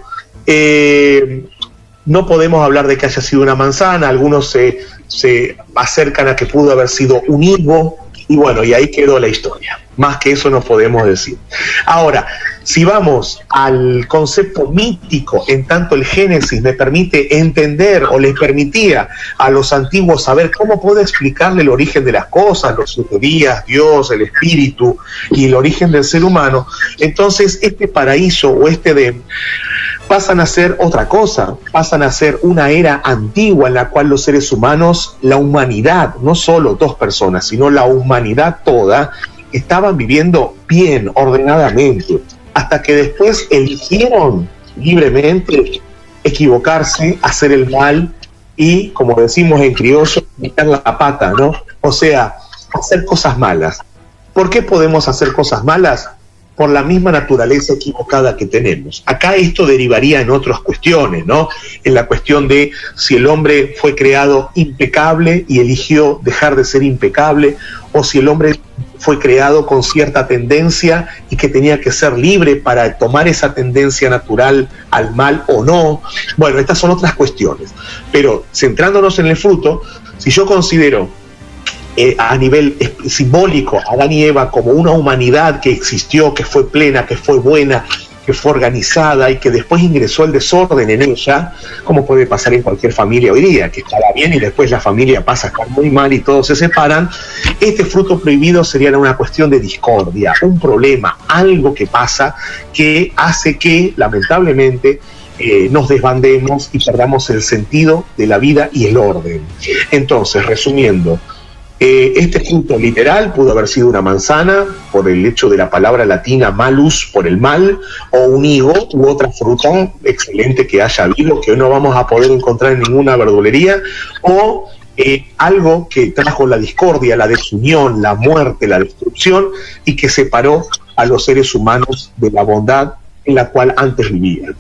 no podemos hablar de que haya sido una manzana, algunos se acercan a que pudo haber sido un higo, y bueno, y ahí quedó la historia. Más que eso no podemos decir. Ahora, si vamos al concepto mítico, en tanto el Génesis me permite entender, o les permitía a los antiguos saber cómo puedo explicarle el origen de las cosas, los 7 días, Dios, el espíritu y el origen del ser humano, entonces este paraíso o este Edén pasan a ser otra cosa, pasan a ser una era antigua en la cual los seres humanos, la humanidad, no solo 2 personas, sino la humanidad toda, estaban viviendo bien, ordenadamente, hasta que después eligieron libremente equivocarse, hacer el mal y, como decimos en criollo, meter la pata, ¿no? O sea, hacer cosas malas. ¿Por qué podemos hacer cosas malas? Por la misma naturaleza equivocada que tenemos. Acá esto derivaría en otras cuestiones, ¿no? En la cuestión de si el hombre fue creado impecable y eligió dejar de ser impecable, o si el hombre fue creado con cierta tendencia y que tenía que ser libre para tomar esa tendencia natural al mal o no. Bueno, estas son otras cuestiones. Pero centrándonos en el fruto, si yo considero a nivel simbólico a Adán y Eva como una humanidad que existió, que fue plena, que fue buena, que fue organizada y que después ingresó el desorden en ella, como puede pasar en cualquier familia hoy día, que estaba bien y después la familia pasa a estar muy mal y todos se separan, este fruto prohibido sería una cuestión de discordia, un problema, algo que pasa que hace que, lamentablemente, nos desbandemos y perdamos el sentido de la vida y el orden. Entonces, resumiendo, este fruto literal pudo haber sido una manzana por el hecho de la palabra latina malus, por el mal, o un higo u otra fruta excelente que haya habido, que hoy no vamos a poder encontrar en ninguna verdulería, o algo que trajo la discordia, la desunión, la muerte, la destrucción, y que separó a los seres humanos de la bondad en la cual antes vivían.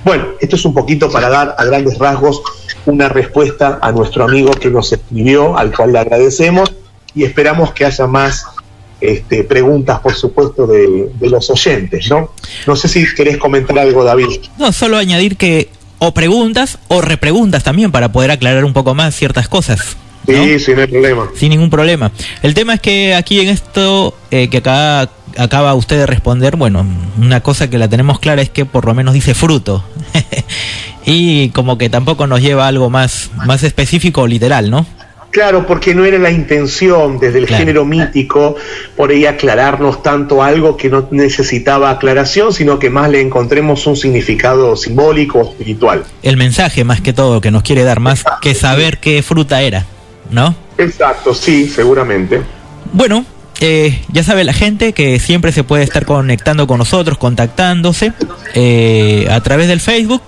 Bueno, esto es un poquito para dar a grandes rasgos una respuesta a nuestro amigo que nos escribió, al cual le agradecemos, y esperamos que haya más preguntas, por supuesto, de los oyentes, ¿no? No sé si querés comentar algo, David. No, solo añadir que o preguntas o repreguntas también para poder aclarar un poco más ciertas cosas, ¿no? Sí, sin problema. Sin ningún problema. El tema es que aquí en esto que acaba usted de responder, bueno, una cosa que la tenemos clara es que por lo menos dice fruto. Y como que tampoco nos lleva a algo más específico o literal, ¿no? Claro, porque no era la intención desde el género mítico por ahí aclararnos tanto algo que no necesitaba aclaración, sino que más le encontremos un significado simbólico o espiritual. El mensaje más que todo que nos quiere dar, más que saber qué fruta era, ¿no? Exacto, sí, seguramente. Bueno, ya sabe la gente que siempre se puede estar conectando con nosotros, contactándose a través del Facebook,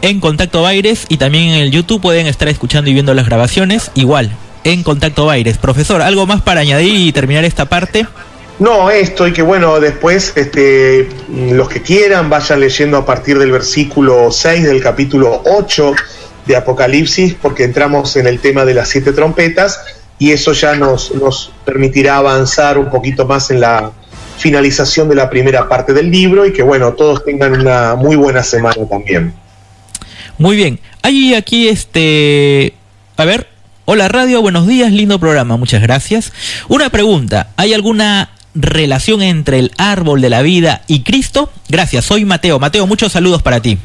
en Contacto Baires, y también en el YouTube pueden estar escuchando y viendo las grabaciones, igual, en Contacto Baires. Profesor, ¿algo más para añadir y terminar esta parte? No, esto, y que bueno, después los que quieran vayan leyendo a partir del versículo 6 del capítulo 8 de Apocalipsis, porque entramos en el tema de las 7 trompetas, y eso ya nos permitirá avanzar un poquito más en la finalización de la primera parte del libro, y que bueno, todos tengan una muy buena semana también. Muy bien, hay aquí a ver, hola radio, buenos días, lindo programa, muchas gracias. Una pregunta, ¿hay alguna relación entre el árbol de la vida y Cristo? Gracias, soy Mateo. Mateo, muchos saludos para ti.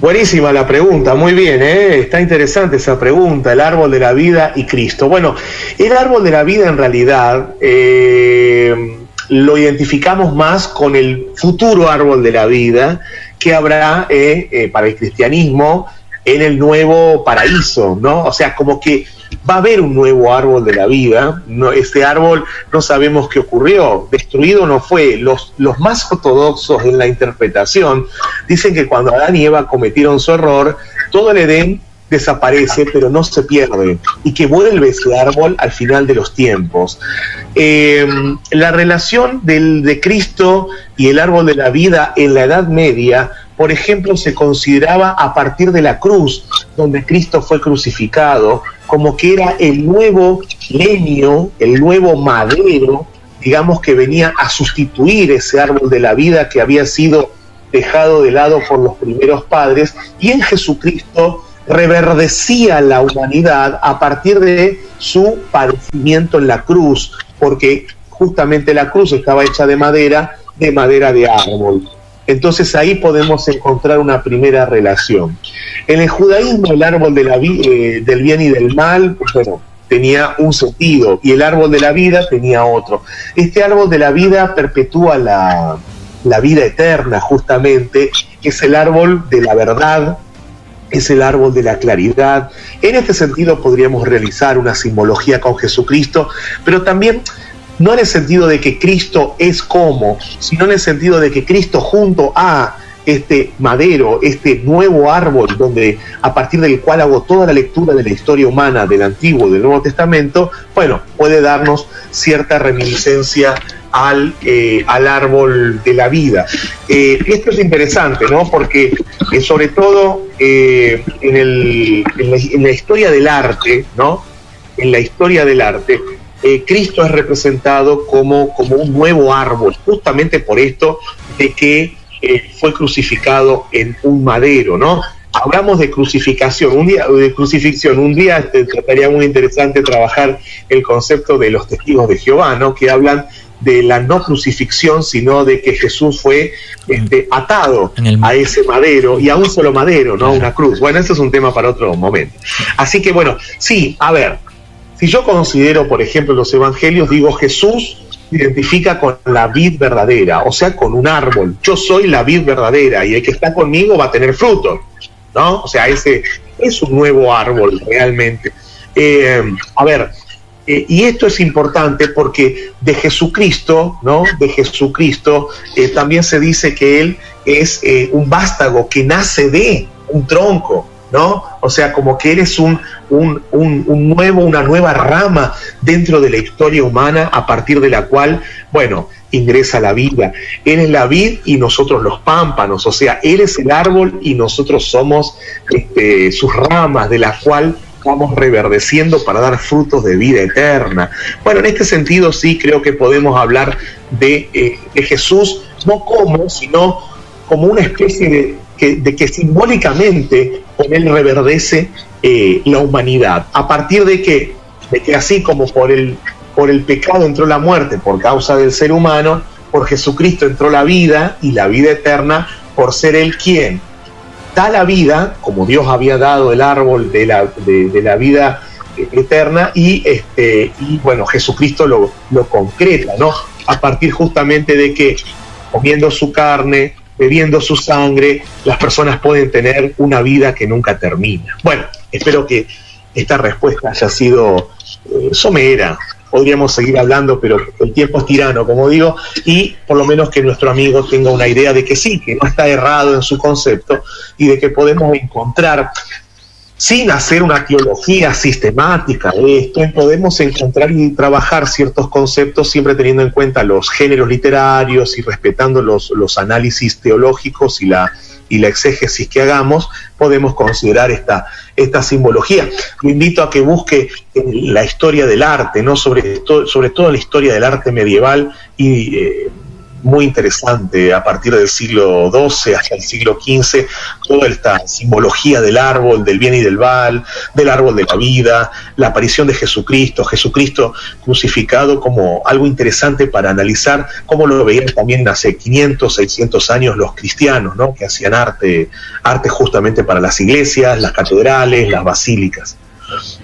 Buenísima la pregunta, muy bien, está interesante esa pregunta, el árbol de la vida y Cristo. Bueno, el árbol de la vida en realidad lo identificamos más con el futuro árbol de la vida que habrá para el cristianismo en el nuevo paraíso, ¿no? O sea, como que va a haber un nuevo árbol de la vida, ¿no? Este árbol no sabemos qué ocurrió, destruido no fue. Los más ortodoxos en la interpretación dicen que cuando Adán y Eva cometieron su error, todo el Edén desaparece, pero no se pierde, y que vuelve ese árbol al final de los tiempos. La relación de Cristo y el árbol de la vida en la Edad Media, por ejemplo, se consideraba a partir de la cruz, donde Cristo fue crucificado, como que era el nuevo leño, el nuevo madero, digamos, que venía a sustituir ese árbol de la vida que había sido dejado de lado por los primeros padres, y en Jesucristo reverdecía la humanidad a partir de su padecimiento en la cruz, porque justamente la cruz estaba hecha de madera de árbol. Entonces ahí podemos encontrar una primera relación. En el judaísmo el árbol de del bien y del mal, bueno, tenía un sentido, y el árbol de la vida tenía otro. Este árbol de la vida perpetúa la vida eterna, justamente, es el árbol de la verdad, es el árbol de la claridad. En este sentido podríamos realizar una simbología con Jesucristo, pero también no en el sentido de que Cristo es como, sino en el sentido de que Cristo junto a este madero, este nuevo árbol, donde a partir del cual hago toda la lectura de la historia humana del Antiguo y del Nuevo Testamento, bueno, puede darnos cierta reminiscencia al árbol de la vida. Esto es interesante, ¿no? Porque sobre todo en la historia del arte, ¿no? En la historia del arte, Cristo es representado como un nuevo árbol, justamente por esto de que fue crucificado en un madero, ¿no? Hablamos de crucifixión, un día trataría muy interesante trabajar el concepto de los testigos de Jehová, ¿no? Que hablan de la no crucifixión, sino de que Jesús fue atado a ese madero, y a un solo madero, no a una cruz. Bueno, eso es un tema para otro momento. Así que bueno, sí, a ver, si yo considero, por ejemplo, los evangelios, digo, Jesús se identifica con la vid verdadera, o sea, con un árbol. Yo soy la vid verdadera, y el que está conmigo va a tener fruto, ¿no? O sea, ese es un nuevo árbol realmente. A ver, y esto es importante porque de Jesucristo, ¿no? De Jesucristo también se dice que Él es un vástago que nace de un tronco, ¿no? O sea, como que Él es una nueva rama dentro de la historia humana, a partir de la cual, bueno, ingresa la vida. Él es la vid y nosotros los pámpanos, o sea, Él es el árbol y nosotros somos sus ramas, de la cual vamos reverdeciendo para dar frutos de vida eterna. Bueno, en este sentido sí creo que podemos hablar de Jesús, no como, sino como una especie de que simbólicamente con Él reverdece la humanidad, a partir de que así como por el pecado entró la muerte por causa del ser humano, por Jesucristo entró la vida, y la vida eterna por ser Él quien da la vida, como Dios había dado el árbol de la vida eterna, y bueno, Jesucristo lo concreta, ¿no? A partir justamente de que comiendo su carne, bebiendo su sangre, las personas pueden tener una vida que nunca termina. Bueno, espero que esta respuesta haya sido somera. Podríamos seguir hablando, pero el tiempo es tirano, como digo, y por lo menos que nuestro amigo tenga una idea de que sí, que no está errado en su concepto, y de que podemos encontrar, sin hacer una teología sistemática de esto, podemos encontrar y trabajar ciertos conceptos siempre teniendo en cuenta los géneros literarios y respetando los análisis teológicos y la exégesis que hagamos. Podemos considerar esta simbología. Lo invito a que busque la historia del arte, ¿no? Sobre todo la historia del arte medieval, y muy interesante, a partir del siglo XII hasta el siglo XV, toda esta simbología del árbol, del bien y del mal, del árbol de la vida, la aparición de Jesucristo crucificado, como algo interesante para analizar cómo lo veían también hace 500, 600 años los cristianos, ¿no? Que hacían arte justamente para las iglesias, las catedrales, las basílicas.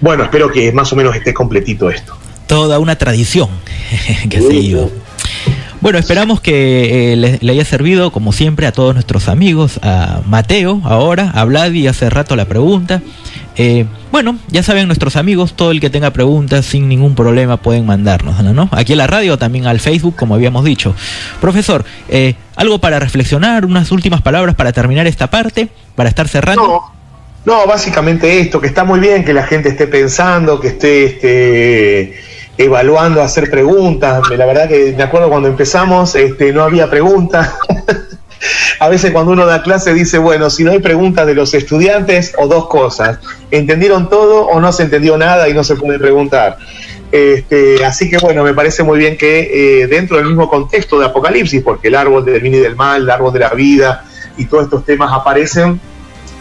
Bueno, espero que más o menos esté completito esto. Toda una tradición que ha seguido. Bueno, esperamos que le haya servido, como siempre, a todos nuestros amigos, a Mateo ahora, a Vladi hace rato la pregunta. Bueno, ya saben nuestros amigos, todo el que tenga preguntas sin ningún problema pueden mandárnos, ¿no? Aquí en la radio, también al Facebook, como habíamos dicho. Profesor, ¿algo para reflexionar, unas últimas palabras para terminar esta parte, para estar cerrando? No, básicamente esto, que está muy bien que la gente esté pensando, que esté evaluando, hacer preguntas. La verdad que me acuerdo cuando empezamos, no había preguntas. A veces cuando uno da clase dice, bueno, si no hay preguntas de los estudiantes, o dos cosas, ¿entendieron todo o no se entendió nada y no se puede preguntar? Así que bueno, me parece muy bien que dentro del mismo contexto de Apocalipsis, porque el árbol del bien y del mal, el árbol de la vida y todos estos temas aparecen,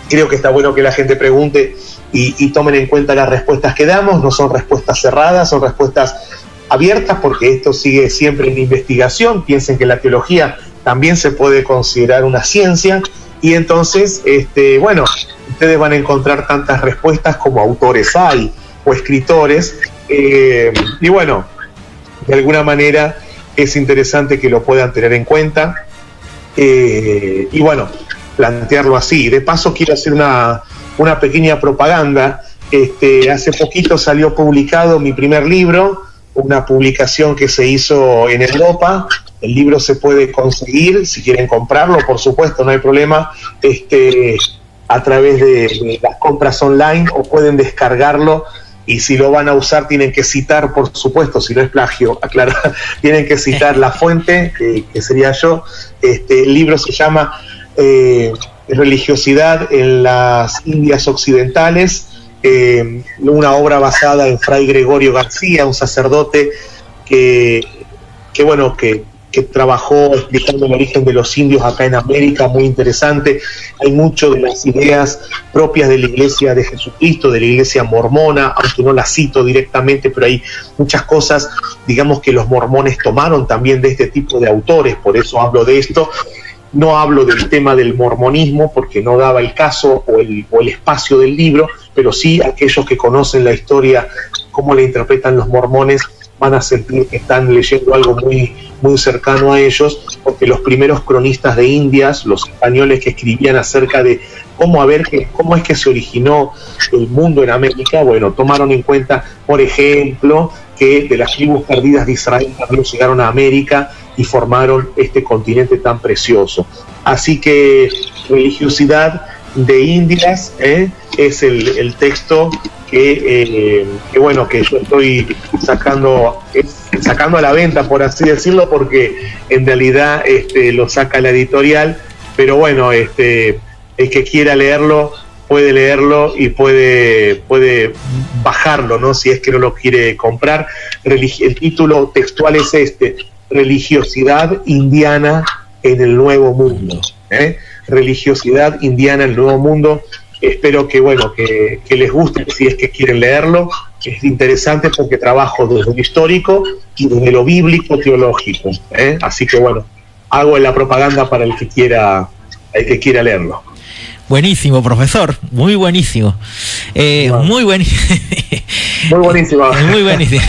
creo que está bueno que la gente pregunte y tomen en cuenta las respuestas que damos. No son respuestas cerradas, son respuestas abiertas, porque esto sigue siempre en investigación. Piensen que la teología también se puede considerar una ciencia, y entonces, bueno, ustedes van a encontrar tantas respuestas como autores hay, o escritores, y bueno, de alguna manera es interesante que lo puedan tener en cuenta, y bueno, plantearlo así. De paso quiero hacer una pequeña propaganda. Hace poquito salió publicado mi primer libro, una publicación que se hizo en Europa. El libro se puede conseguir, si quieren comprarlo, por supuesto, no hay problema, a través de las compras online, o pueden descargarlo, y si lo van a usar tienen que citar, por supuesto, si no es plagio, aclarar, tienen que citar la fuente, que sería yo. El libro se llama Religiosidad en las Indias Occidentales, una obra basada en Fray Gregorio García, un sacerdote que trabajó explicando el origen de los indios acá en América, muy interesante. Hay mucho de las ideas propias de la Iglesia de Jesucristo, de la Iglesia mormona, aunque no la cito directamente, pero hay muchas cosas, digamos, que los mormones tomaron también de este tipo de autores, por eso hablo de esto. No hablo del tema del mormonismo porque no daba el caso o el espacio del libro, pero sí aquellos que conocen la historia, cómo la interpretan los mormones, van a sentir que están leyendo algo muy, muy cercano a ellos, porque los primeros cronistas de Indias, los españoles que escribían acerca de cómo es que se originó el mundo en América, bueno, tomaron en cuenta, por ejemplo, que de las tribus perdidas de Israel también llegaron a América y formaron este continente tan precioso. Así que Religiosidad de Indias es el texto que yo estoy sacando a la venta, por así decirlo, porque en realidad lo saca la editorial, pero bueno, el que quiera leerlo puede leerlo y puede bajarlo, ¿no? Si es que no lo quiere comprar. El título textual es Religiosidad indiana en el Nuevo Mundo. Religiosidad indiana en el Nuevo Mundo. Espero que les guste, si es que quieren leerlo. Es interesante porque trabajo desde lo histórico y desde lo bíblico teológico. Así que bueno, hago la propaganda para el que quiera leerlo. Buenísimo, profesor, muy buenísimo. Muy buenísimo. Muy buenísimo. Muy buenísimo.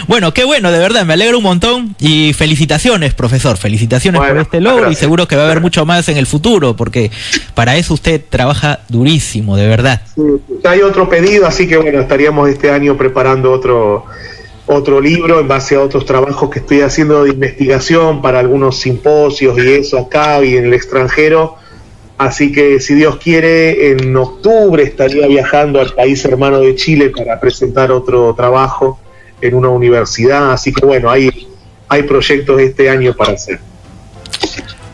Bueno, qué bueno, de verdad, me alegra un montón y felicitaciones, profesor, felicitaciones por este logro. Gracias. Y seguro que va a haber mucho más en el futuro, porque para eso usted trabaja durísimo, de verdad. Sí, hay otro pedido, así que bueno, estaríamos este año preparando otro libro en base a otros trabajos que estoy haciendo de investigación para algunos simposios y eso acá y en el extranjero. Así que si Dios quiere, en octubre estaría viajando al país hermano de Chile para presentar otro trabajo en una universidad. Así que bueno, hay proyectos este año para hacer.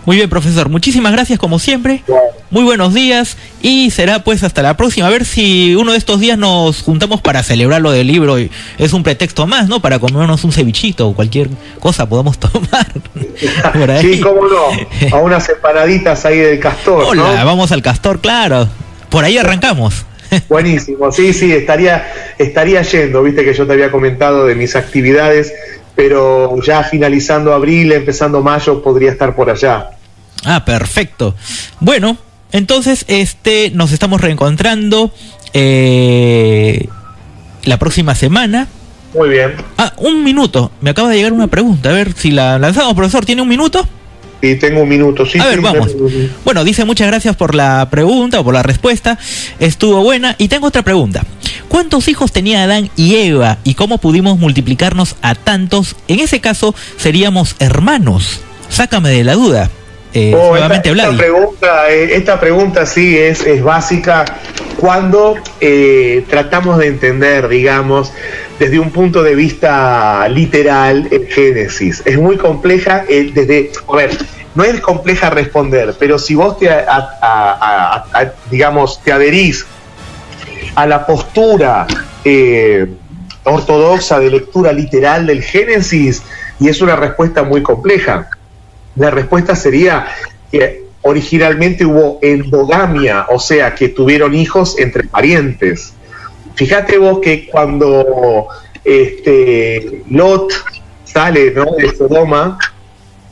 Muy bien, profesor, muchísimas gracias como siempre. Bueno. Muy buenos días y será pues hasta la próxima. A ver si uno de estos días nos juntamos para celebrar lo del libro. Es un pretexto más, ¿no? Para comernos un cevichito o cualquier cosa podamos tomar. Por ahí. Sí, cómo no. A unas empanaditas ahí del Castor. Hola, ¿no? Vamos al Castor, claro. Por ahí arrancamos. Buenísimo, sí, estaría yendo. Viste que yo te había comentado de mis actividades, pero ya finalizando abril, empezando mayo, podría estar por allá. Ah, perfecto. Bueno, entonces nos estamos reencontrando la próxima semana. Muy bien. Ah, un minuto. Me acaba de llegar una pregunta. A ver si la lanzamos, profesor. ¿Tiene un minuto? Sí, tengo un minuto. Sí, a ver, vamos. Bueno, dice muchas gracias por la pregunta o por la respuesta. Estuvo buena. Y tengo otra pregunta. ¿Cuántos hijos tenía Adán y Eva y cómo pudimos multiplicarnos a tantos? En ese caso, seríamos hermanos. Sácame de la duda. nuevamente Vladi. Esta pregunta sí es básica cuando tratamos de entender, digamos, desde un punto de vista literal el Génesis. Es muy compleja no es compleja responder, pero si vos digamos, te adherís a la postura ortodoxa de lectura literal del Génesis, y es una respuesta muy compleja. La respuesta sería que originalmente hubo endogamia, o sea, que tuvieron hijos entre parientes. Fíjate vos que cuando Lot sale, ¿no?, de Sodoma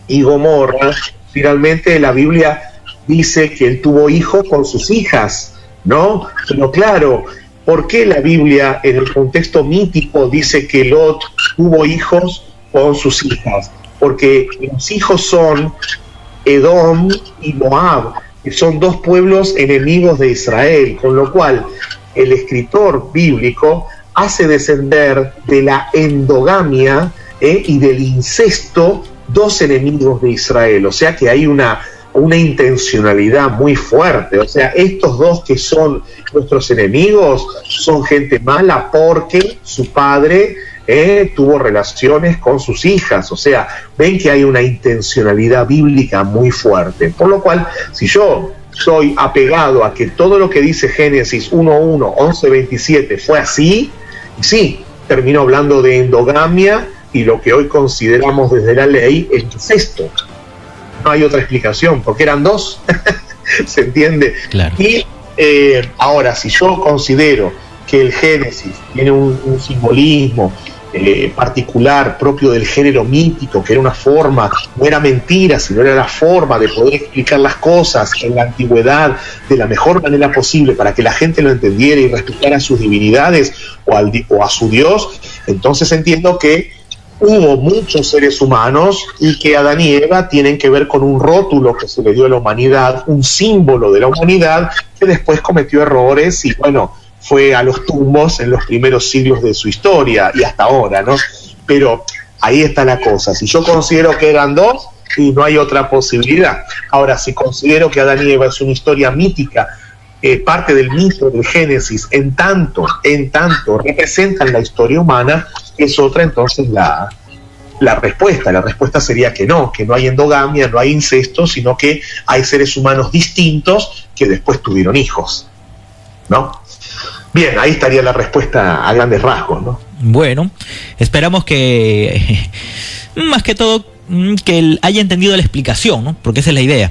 y Gomorra, finalmente la Biblia dice que él tuvo hijos con sus hijas, ¿no? Pero claro, ¿por qué la Biblia en el contexto mítico dice que Lot tuvo hijos con sus hijas? Porque los hijos son Edom y Moab, que son dos pueblos enemigos de Israel, con lo cual el escritor bíblico hace descender de la endogamia y del incesto dos enemigos de Israel, o sea que hay una intencionalidad muy fuerte. O sea, estos dos que son nuestros enemigos son gente mala porque su padre tuvo relaciones con sus hijas. O sea, ven que hay una intencionalidad bíblica muy fuerte. Por lo cual, si yo soy apegado a que todo lo que dice Génesis 1:1, 11:27 fue así, y sí, termino hablando de endogamia y lo que hoy consideramos desde la ley el incesto. No hay otra explicación, porque eran dos. ¿Se entiende? Claro. Y ahora, si yo considero que el Génesis tiene un simbolismo particular propio del género mítico, que era una forma, no era mentira, sino era la forma de poder explicar las cosas en la antigüedad de la mejor manera posible para que la gente lo entendiera y respetara a sus divinidades o a su Dios, entonces entiendo que hubo muchos seres humanos y que Adán y Eva tienen que ver con un rótulo que se le dio a la humanidad, un símbolo de la humanidad que después cometió errores y bueno, fue a los tumbos en los primeros siglos de su historia y hasta ahora, ¿no? Pero ahí está la cosa. Si yo considero que eran dos y no hay otra posibilidad. Ahora, si considero que Adán y Eva es una historia mítica, parte del mito del Génesis, en tanto representan la historia humana, es otra entonces la respuesta. La respuesta sería que no hay endogamia, no hay incesto, sino que hay seres humanos distintos que después tuvieron hijos, ¿no? Bien, ahí estaría la respuesta a grandes rasgos, ¿no? Bueno, esperamos que, más que todo, que él haya entendido la explicación, ¿no? Porque esa es la idea.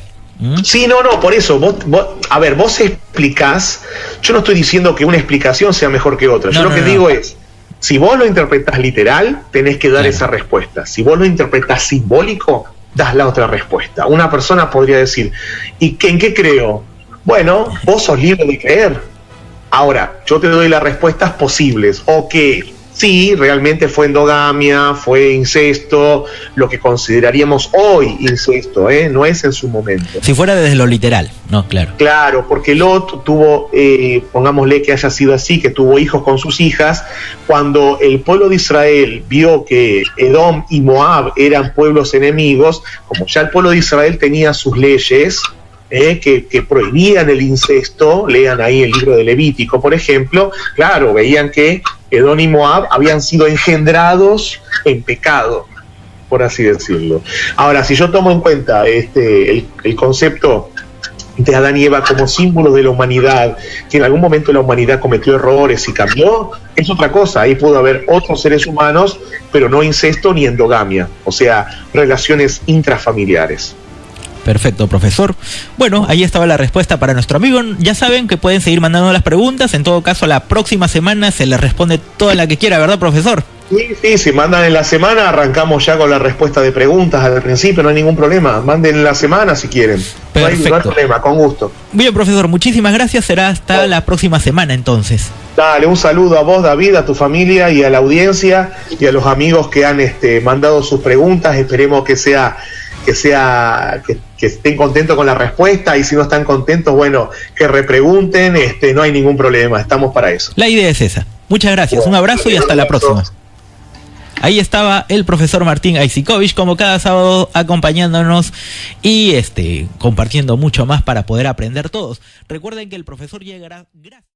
Sí, no, por eso, vos explicás, yo no estoy diciendo que una explicación sea mejor que otra, yo lo que digo es, si vos lo interpretás literal, tenés que dar esa respuesta, si vos lo interpretás simbólico, das la otra respuesta. Una persona podría decir, ¿y en qué creo? Bueno, vos sos libre de creer. Ahora, yo te doy las respuestas posibles, o que sí, realmente fue endogamia, fue incesto, lo que consideraríamos hoy incesto, no es en su momento. Si fuera desde lo literal, no, claro. Claro, porque Lot tuvo, pongámosle que haya sido así, que tuvo hijos con sus hijas, cuando el pueblo de Israel vio que Edom y Moab eran pueblos enemigos, como ya el pueblo de Israel tenía sus leyes, que prohibían el incesto, lean ahí el libro de Levítico, por ejemplo, claro, veían que Edom y Moab habían sido engendrados en pecado, por así decirlo. Ahora, si yo tomo en cuenta el concepto de Adán y Eva como símbolo de la humanidad, que en algún momento la humanidad cometió errores y cambió, es otra cosa. Ahí pudo haber otros seres humanos, pero no incesto ni endogamia, o sea, relaciones intrafamiliares. Perfecto, profesor. Bueno, ahí estaba la respuesta para nuestro amigo. Ya saben que pueden seguir mandando las preguntas. En todo caso, la próxima semana se les responde toda la que quiera, ¿verdad, profesor? Sí, si mandan en la semana, arrancamos ya con la respuesta de preguntas al principio, no hay ningún problema. Manden en la semana si quieren. Perfecto. No hay problema, con gusto. Bien, profesor, muchísimas gracias. Será hasta la próxima semana, entonces. Dale, un saludo a vos, David, a tu familia y a la audiencia y a los amigos que han mandado sus preguntas. Esperemos que estén contentos con la respuesta, y si no están contentos, bueno, que repregunten, no hay ningún problema, estamos para eso. La idea es esa. Muchas gracias, un abrazo y hasta la próxima. Ahí estaba el profesor Martín Aizikovic, como cada sábado, acompañándonos y compartiendo mucho más para poder aprender todos. Recuerden que el profesor llegará gracias